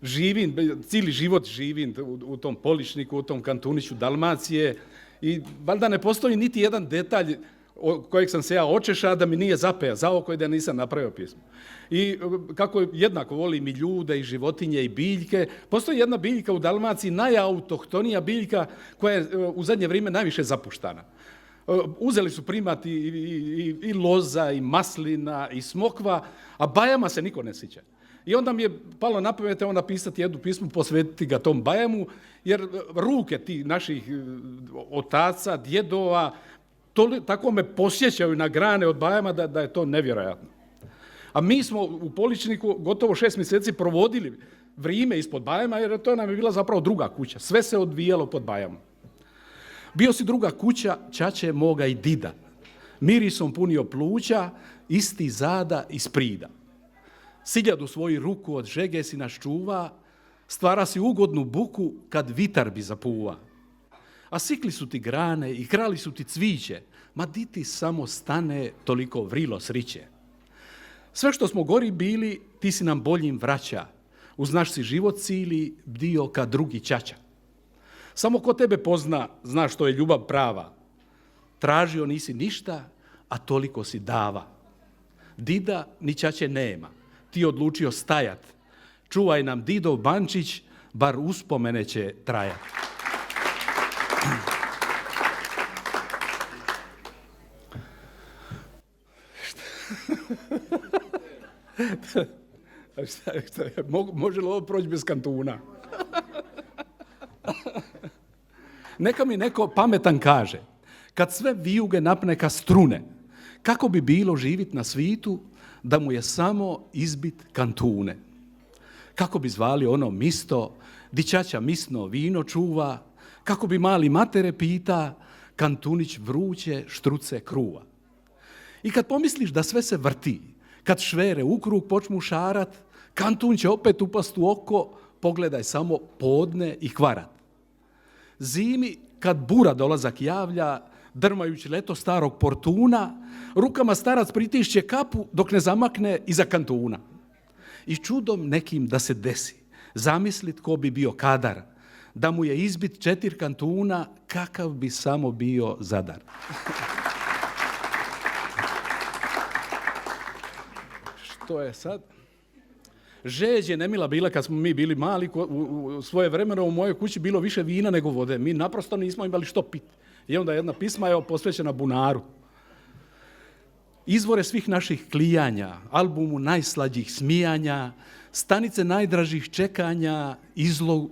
živim, cijeli život živim u tom Poličniku, u tom kantuniću Dalmacije i valjda ne postoji niti jedan detalj kojeg sam se ja očešao da mi nije zapeo za oko i da nisam napravio pismo. I kako jednako volim i ljude i životinje i biljke, postoji jedna biljka u Dalmaciji, najautohtonija biljka koja je u zadnje vrijeme najviše zapuštana. Uzeli su primati i loza, i maslina, i smokva, a bajama se niko ne sjeća. I onda mi je palo na pamet napisati jednu pismu, posvetiti ga tom bajamu, jer ruke ti naših otaca, djedova, tako me posjećaju na grane od bajama da je to nevjerojatno. A mi smo u Poličniku gotovo 6 mjeseci provodili vrijeme ispod bajama, jer to nam je bila zapravo druga kuća. Sve se odvijalo pod bajama. Bio si druga kuća ćaće moga i dida. Mirisom punio pluća, isti zada i sprida. Siljadu svoju ruku od žege si nas čuva, stvara si ugodnu buku kad vitar bi zapuva. A sikli su ti grane i krali su ti cviće, ma di ti samo stane, toliko vrilo sriće. Sve što smo gori bili, ti si nam boljim vraća, uz naš si život cili, bdio kad drugi ćaća. Samo ko tebe pozna, zna što je ljubav prava. Tražio nisi ništa, a toliko si dava. Dida ni ćaće nema, ti odlučio stajat. Čuvaj nam Didov bančić, bar uspomene će trajat. Može li ovo proći bez kantuna? Neka mi neko pametan kaže, kad sve vijuge napne ka strune, kako bi bilo živit na svitu da mu je samo izbit kantune? Kako bi zvali ono misto, di ćaća misno vino čuva, kako bi mali matere pita, kantunić vruće štruce kruva. I kad pomisliš da sve se vrti, kad švere u krug počmu šarat, kantun će opet upast u oko, pogledaj samo podne i kvarat. Zimi, kad bura dolazak javlja, drmajući leto starog portuna, rukama starac pritišće kapu dok ne zamakne iza kantuna. I čudom nekim da se desi, zamisli tko bi bio kadar, da mu je izbit 4 kantuna, kakav bi samo bio Zadar. Što je sad? Žeđ je nemila bila kad smo mi bili mali, u svoje vremeno u mojoj kući bilo više vina nego vode. Mi naprosto nismo imali što piti. I onda jedna pisma je posvećena bunaru. Izvore svih naših klijanja, albumu najslađih smijanja, stanice najdražih čekanja,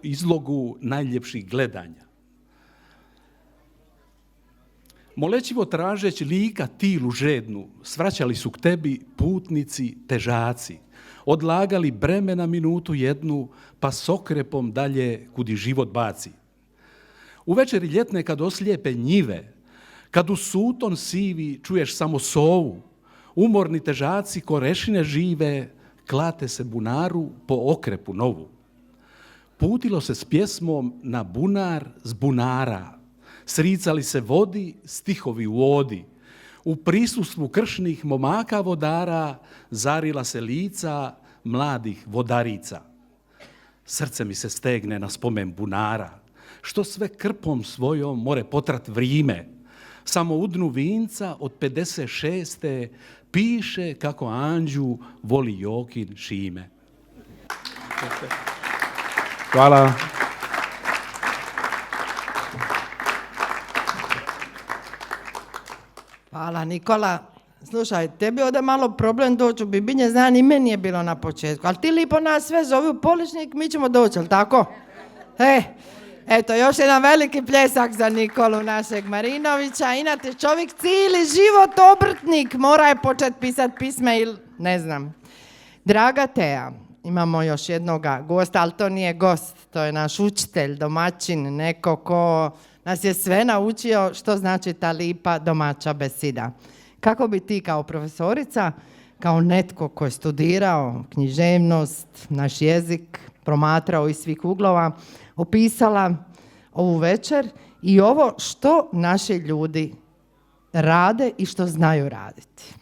izlogu najljepših gledanja. Molećivo tražeć lika tilu žednu, svraćali su k tebi putnici, težaci, odlagali breme na minutu jednu, pa s okrepom dalje kudi život baci. U večeri ljetne kad oslijepe njive, kad u suton sivi čuješ samo sovu, umorni težaci ko rešine žive, klate se bunaru po okrepu novu. Putilo se s pjesmom na bunar s bunara, sricali se vodi, stihovi u odi. U prisustvu kršnih momaka vodara zarila se lica mladih vodarica. Srce mi se stegne na spomen bunara, što sve krpom svojom more potrat vrime. Samo u dnu vinca od 56. piše kako Anđu voli Jokin Šime. Hvala. Hvala Nikola. Slušaj, tebi ovdje malo problem doći u Bibinje, znam i meni je bilo na početku, ali ti lipo nas sve zovi u Poličnik, mi ćemo doći, ali tako? Eto, još jedan veliki pljesak za Nikolu našeg Marinovića. Inače, čovjek cijeli život obrtnik, mora je početi pisati pisme ili ne znam. Draga Teja, imamo još jednoga gosta, ali to nije gost, to je naš učitelj, domaćin, neko ko nas je sve naučio što znači ta lipa domaća besida. Kako bi ti kao profesorica, kao netko ko je studirao književnost, naš jezik, promatrao iz svih uglova, opisala ovu večer i ovo što naši ljudi rade i što znaju raditi?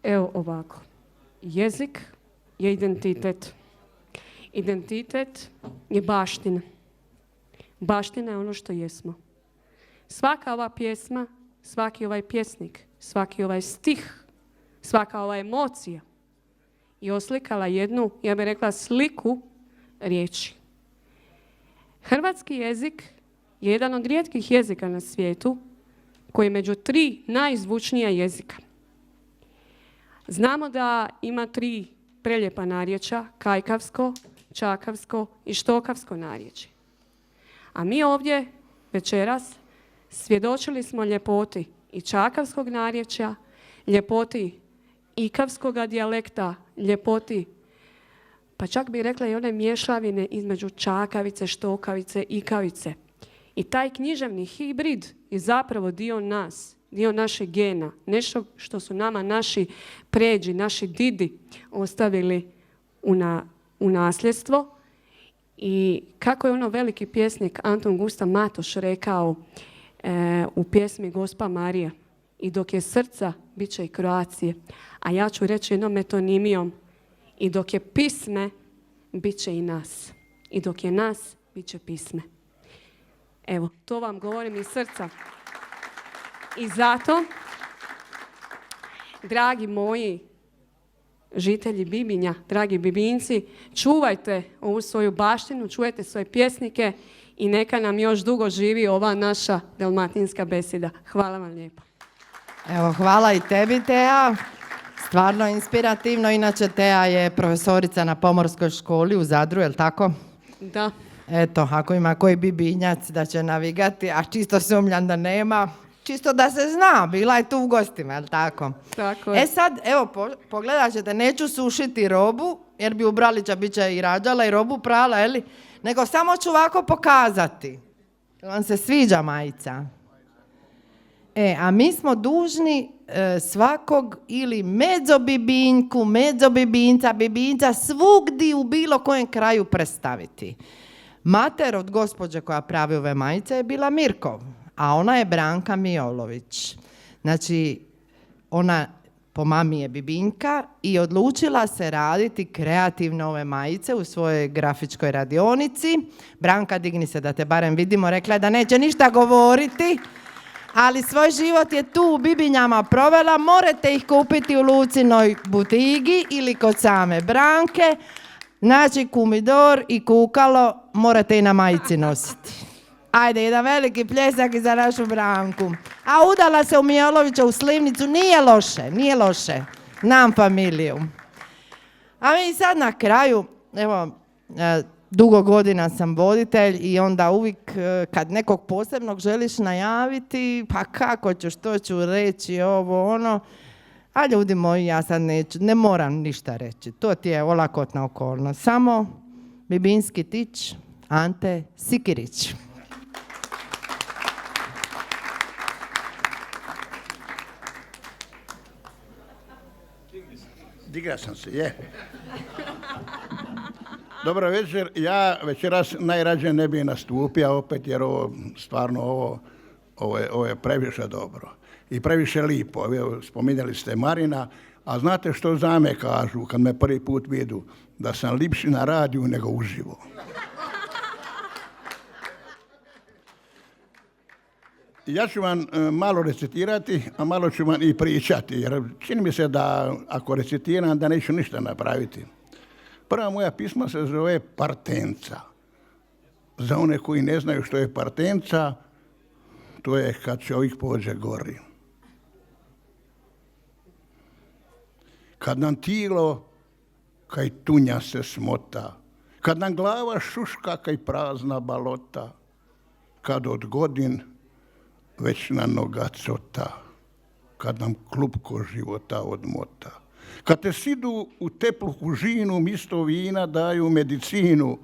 Evo ovako. Jezik je identitet. Identitet je baština. Baština je ono što jesmo. Svaka ova pjesma, svaki ovaj pjesnik, svaki ovaj stih, svaka ova emocija je oslikala jednu, ja bih rekla, sliku riječi. Hrvatski jezik je jedan od rijetkih jezika na svijetu koji je među 3 najzvučnija jezika. Znamo da ima 3 prelijepa narječja, kajkavsko, čakavsko i štokavsko narječje. A mi ovdje večeras svjedočili smo ljepoti i čakavskog narječja, ljepoti ikavskoga dijalekta, ljepoti, pa čak bih rekla i one mješavine između čakavice, štokavice, ikavice. I taj književni hibrid je zapravo dio nas, dio našeg gena, nešto što su nama naši pređi, naši didi ostavili u nasljedstvo. I kako je ono veliki pjesnik Anton Gustav Matoš rekao u pjesmi Gospa Marija, i dok je srca, bit će i Kroacije, a ja ću reći jednom metonimijom, i dok je pisme, bit će i nas. I dok je nas, bit će pisme. Evo, to vam govorim iz srca. I zato, dragi moji žitelji Bibinja, dragi Bibinci, čuvajte ovu svoju baštinu, čuvajte svoje pjesnike i neka nam još dugo živi ova naša dalmatinska beseda. Hvala vam lijepo. Evo, hvala i tebi, Teja. Stvarno inspirativno. Inače, Teja je profesorica na Pomorskoj školi u Zadru, je li tako? Da. Eto, ako ima koji Bibinjac da će navigati, a čisto sumnjam da nema, čisto da se zna, bila je tu u gostima, je li tako? Tako je. E sad, evo, pogledat ćete, neću sušiti robu, jer bi u Bralića bit će i rađala i robu prala, je li? Nego samo ću ovako pokazati. Vam se sviđa majica? A mi smo dužni svakog ili medzobibinjku, medzobibinca, bibinca svugdje u bilo kojem kraju predstaviti. Mater od gospođe koja pravi ove majice je bila Mirkov, a ona je Branka Mijolović. Znači, ona po mami je Bibinjka i odlučila se raditi kreativne ove majice u svojoj grafičkoj radionici. Branka, digni se da te barem vidimo, rekla je da neće ništa govoriti, ali svoj život je tu u Bibinjama provela. Morate ih kupiti u Lucinoj butigi ili kod same Branke. Znači, kumidor i kukalo morate i na majici nositi. Ajde, jedan veliki pljesak i za našu Branku. A udala se u Mijolovićevu slivnicu, nije loše. Znam familiju. A mi sad na kraju, evo, dugo godina sam voditelj i onda uvijek kad nekog posebnog želiš najaviti, pa kako ću, što ću reći, ovo, ono. A ljudi moji, ja sad ne moram ništa reći. To ti je olakotna okolnost. Samo bibinski tić, Ante Sikirić. Diga sam se, je. Dobro večer, ja večeras najrađe ne bi nastupio opet jer ovo stvarno ovo je previše dobro i previše lipo. Spominjali ste Marina, a znate što za me kažu kad me prvi put vidu? Da sam lipši na radiju nego uživo. Ja ću vam malo recitirati, a malo ću vam i pričati, jer čini mi se da ako recitiram da neću ništa napraviti. Prva moja pisma se zove Partenca. Za one koji ne znaju što je partenca, to je kad čovjek pođe gori. Kad nam tilo kaj tunja se smota, kad nam glava šuška kaj prazna balota, kad od godin već na noga cota, kad nam klupko života odmota. Kad te sidu u teplu kužinu, misto vina daju medicinu,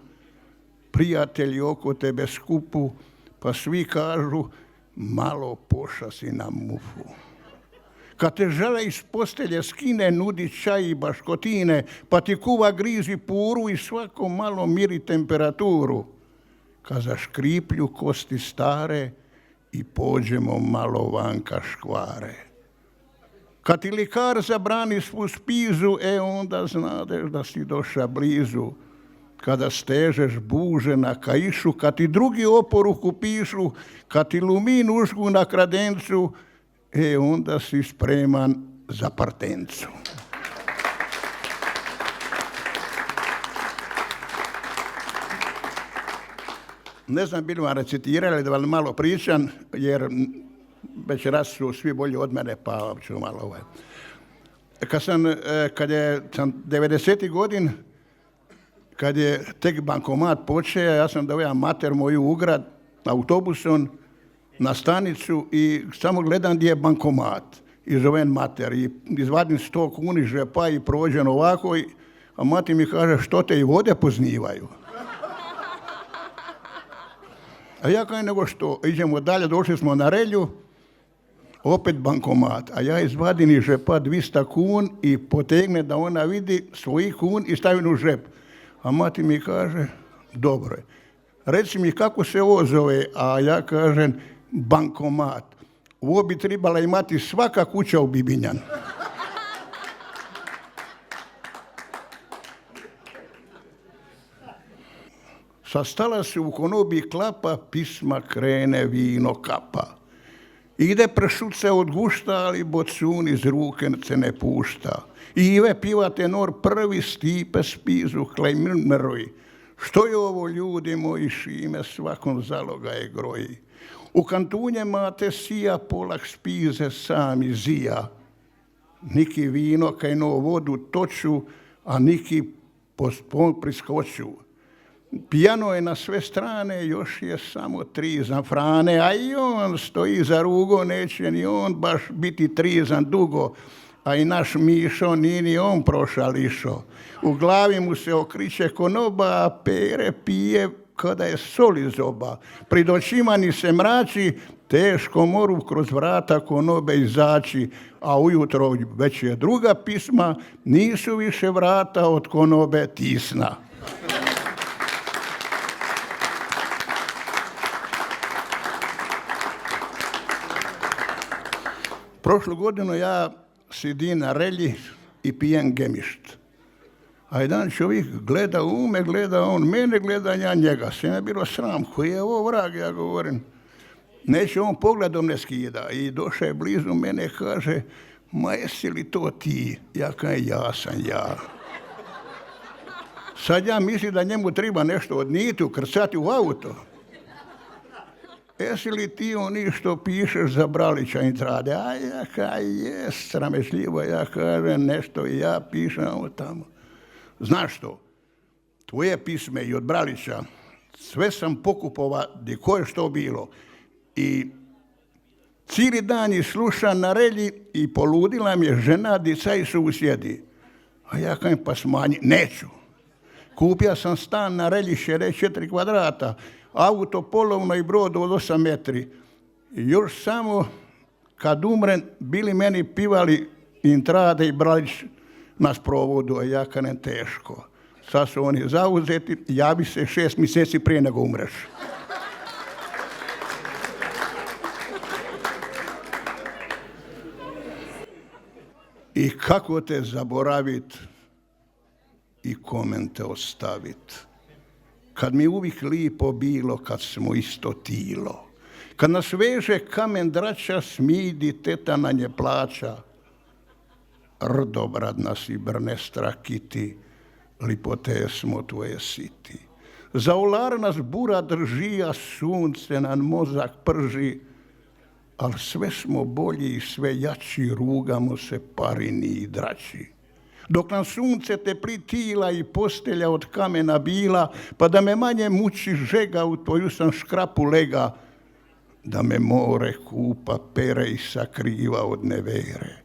prijatelji oko tebe skupu, pa svi kažu malo pošasi na mufu. Kad te žele iz postelje skine, nudi čaj i baškotine, pa ti kuva grizi puru i svako malo miri temperaturu. Kad zaškriplju kosti stare i pođemo malo vanka škvare. Kad ti likar zabrani svu spizu, onda znadeš da si doša blizu. Kada stežeš buže na kaišu, kad ti drugi oporuku pišu, kad ti lumin užgu na kradencu, onda si spreman za partencu. Ne znam, bili vam recitirali da vam malo pričam, jer večeras su svi bolji od mene, pa ću malo Kad je 90. godin, kad je tek bankomat počeo, ja sam doveo mater moju u grad autobusom na stanicu i samo gledam gdje je bankomat. I zovem mater i izvadim 100 kuna iz žepa i prođem ovako, a mati mi kaže što te i vode poznivaju. A ja kaj nego što, idemo dalje, došli smo na Relju, opet bankomat, a ja izvadim iz žepa 200 kun i potegne da ona vidi svojih kun i stavim u žep. A mati mi kaže, dobro je, reci mi kako se ovo zove, a ja kažem bankomat. Ovo bi trebala imati svaka kuća u Bibinjan. Sastala se u konobi klapa, pisma krene, vino kapa. Ide pršuce od gušta, ali bocun iz ruke se ne pušta. Ive piva tenor prvi, Stipe spizu, klejmroj. Što je ovo, ljudi moji, šime svakom zaloga je groji. U kantunje mate sija, polak spize sami zija. Niki vino kaj no vodu toču, a niki priskoču. Pijano je na sve strane, još je samo trizan frane, a i on stoji za rugo, neće ni on baš biti trizan dugo, a i naš Mišo nije ni on prošališo. U glavi mu se okriče konoba, a pere pije kada je sol iz zoba. Prid očima ni se mrači, teško moru kroz vrata konobe izaći, a ujutro već je druga pisma, nisu više vrata od konobe tisna. Prošlu godinu ja sidim na relji i pijem gemišt. A jedan čovjek gleda u me, gleda on mene, gleda ja njega. Sve me bilo sram, koji je ovo vrag, ja govorim. Neće on pogledom ne skida. I došao je blizu mene, kaže, ma jesi li to ti? Ja kažem, ja sam ja. Sad ja mislim da njemu treba nešto odnijeti, ukrcati u auto. Jesi li ti oni što pišeš za Bralića Intrade? A ja kažem, jes, sramežljivo, ja kažem nešto i ja pišem ovo tamo. Znaš što, tvoje pisme i od Bralića, sve sam pokupova gdje ko je što bilo. I cijeli dan ih slušam na relji i poludila mi je žena, dica i susjedi. A ja kažem, pa smanji, neću. Kupio sam stan na relji 64 kvadrata, auto polovno i brod od 8 metri. I još samo kad umrem, bili meni pivali Intrade i Bralić nas provodu, a ja kažem teško. Sad su oni zauzeti, javi se 6 mjeseci prije nego umreš. I kako te zaboravit i komen te ostavit. Kad mi uvijek lipo bilo, kad smo isto tilo. Kad nas veže kamen drača, smidi, teta na nje plaća. Rdobrad nas i brnestra kiti, lipote smo tvoje siti. Za olar nas bura drži, a sunce nam mozak prži, ali sve smo bolji i sve jači, rugamo se parini i drači. Dok nam sunce tepli tila i postelja od kamena bila, pa da me manje muči žega, u tvoju sam škrapu lega, da me more kupa, pere i sakriva od nevere.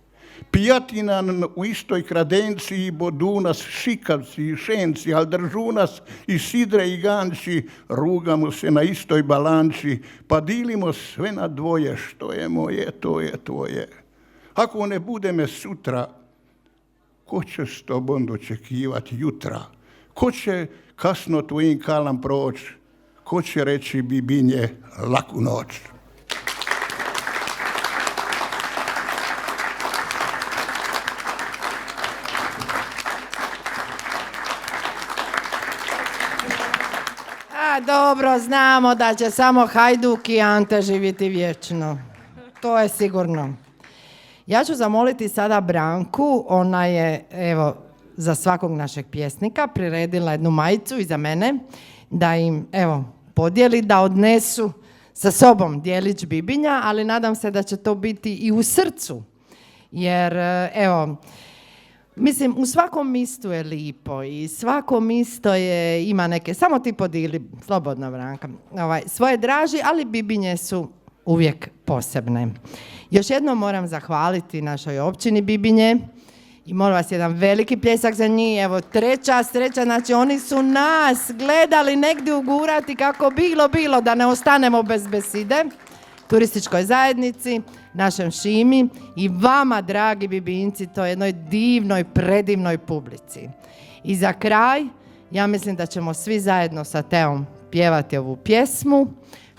Pijatina u istoj kradenciji, bodu nas šikavci i šenci, al držu nas i sidre i ganči, rugamo se na istoj balanči, pa dilimo sve na dvoje, što je moje, to je tvoje. Ako ne bude me sutra, ko će s tobom dočekivati jutra? Ko će kasno tvojim kalam proć? Ko će reći Bibinje laku noć? Dobro, znamo da će samo Hajduk i Ante živjeti vječno. To je sigurno. Ja ću zamoliti sada Branku, ona je, evo, za svakog našeg pjesnika priredila jednu majicu iza mene, da im, evo, podijeli, da odnesu sa sobom djelić Bibinja, ali nadam se da će to biti i u srcu. Jer, evo, mislim, u svakom mistu je lipo i svako misto ima neke, samo ti podijeli, slobodno Branka, svoje draži, ali Bibinje su uvijek posebne. Još jednom moram zahvaliti našoj općini Bibinje i molim vas jedan veliki pljesak za njih. Evo, treća sreća, znači oni su nas gledali negdje ugurati kako bilo da ne ostanemo bez beside. Turističkoj zajednici, našem Šimi i vama, dragi Bibinci, to je jednoj divnoj, predivnoj publici. I za kraj, ja mislim da ćemo svi zajedno sa Teom pjevati ovu pjesmu.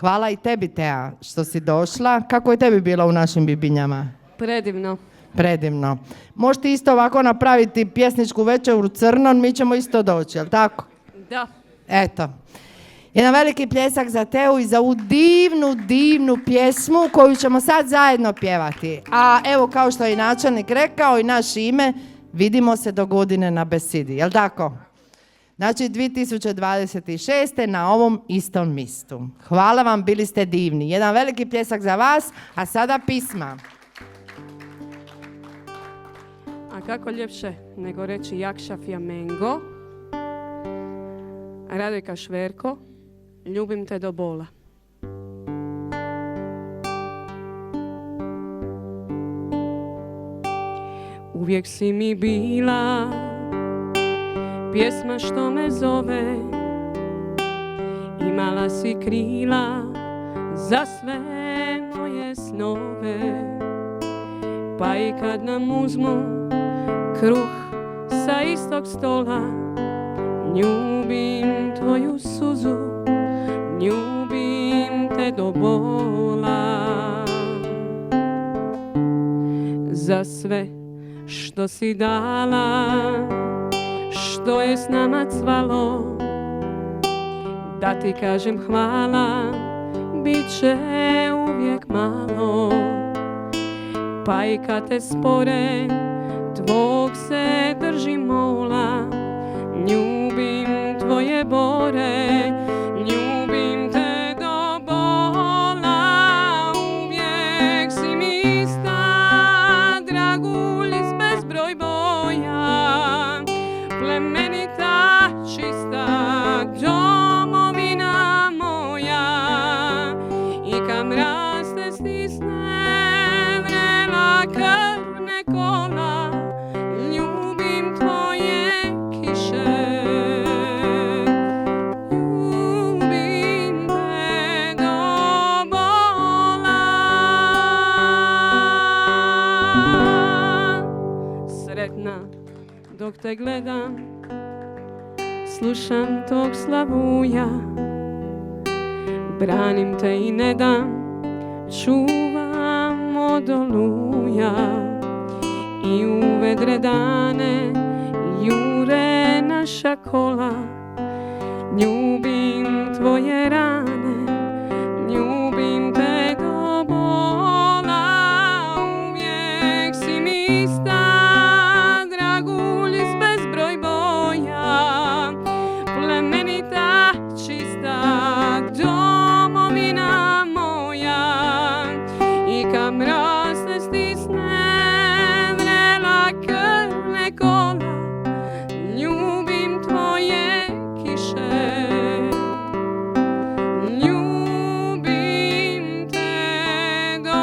Hvala i tebi, Tea, što si došla. Kako je tebi bilo u našim Bibinjama? Predivno. Predivno. Možete isto ovako napraviti pjesničku večeru crnon, mi ćemo isto doći, jel' tako? Da. Eto. Jedan veliki pljesak za Teu i za ovu divnu pjesmu koju ćemo sad zajedno pjevati. A evo, kao što je i načelnik rekao i naš ime, vidimo se do godine na besidi, jel' tako? Znači 2026. na ovom istom mistu. Hvala vam, bili ste divni. Jedan veliki pljesak za vas, a sada pisma. A kako ljepše nego reći Jakša Fjamengo, Radojka Šverko, ljubim te do bola. Uvijek si mi bila pjesma što me zove, imala si krila za sve moje snove, pa i kad nam uzmu kruh sa istog stola, ljubim tvoju suzu, ljubim te do bola. za sve što si dala, što je s nama cvalo. Da ti kažem hvala, bit će uvijek malo. Pa i kad te spore, tvog se držim mola. Ljubim tvoje bore, ljubim te do bola. Uvijek si mi ista, dragulj iz bezbroj boja. Plemenita, čista, domovina moja. I kam raste stisne vrela krvne kola. Ljubim tvoje kiše, ljubim te do bola. Sretna dok te gledam, slušam tog slavuja. Branim te i ne dam, čuvam od oluja. I u vedre dane jure naša kola. Ljubim tvoje rane, ljubim te do bola. Uvijek si mi ista, dragulj iz bezbroj boja. Plemenita, čista, domovina moja. I kam raste stisne vrela krvne kola. Ljubim tvoje kiše, ljubim te do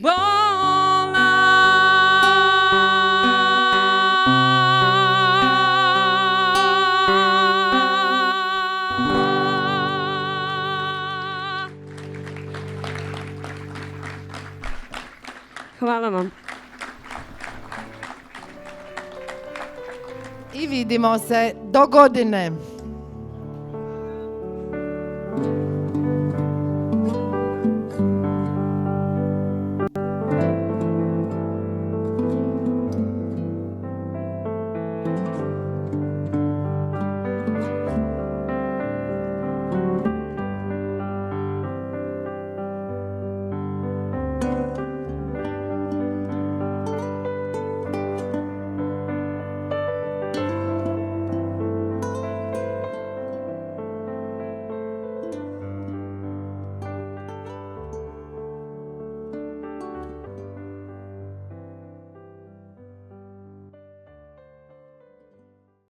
bola. Hvala vam. I vidimo se do godine.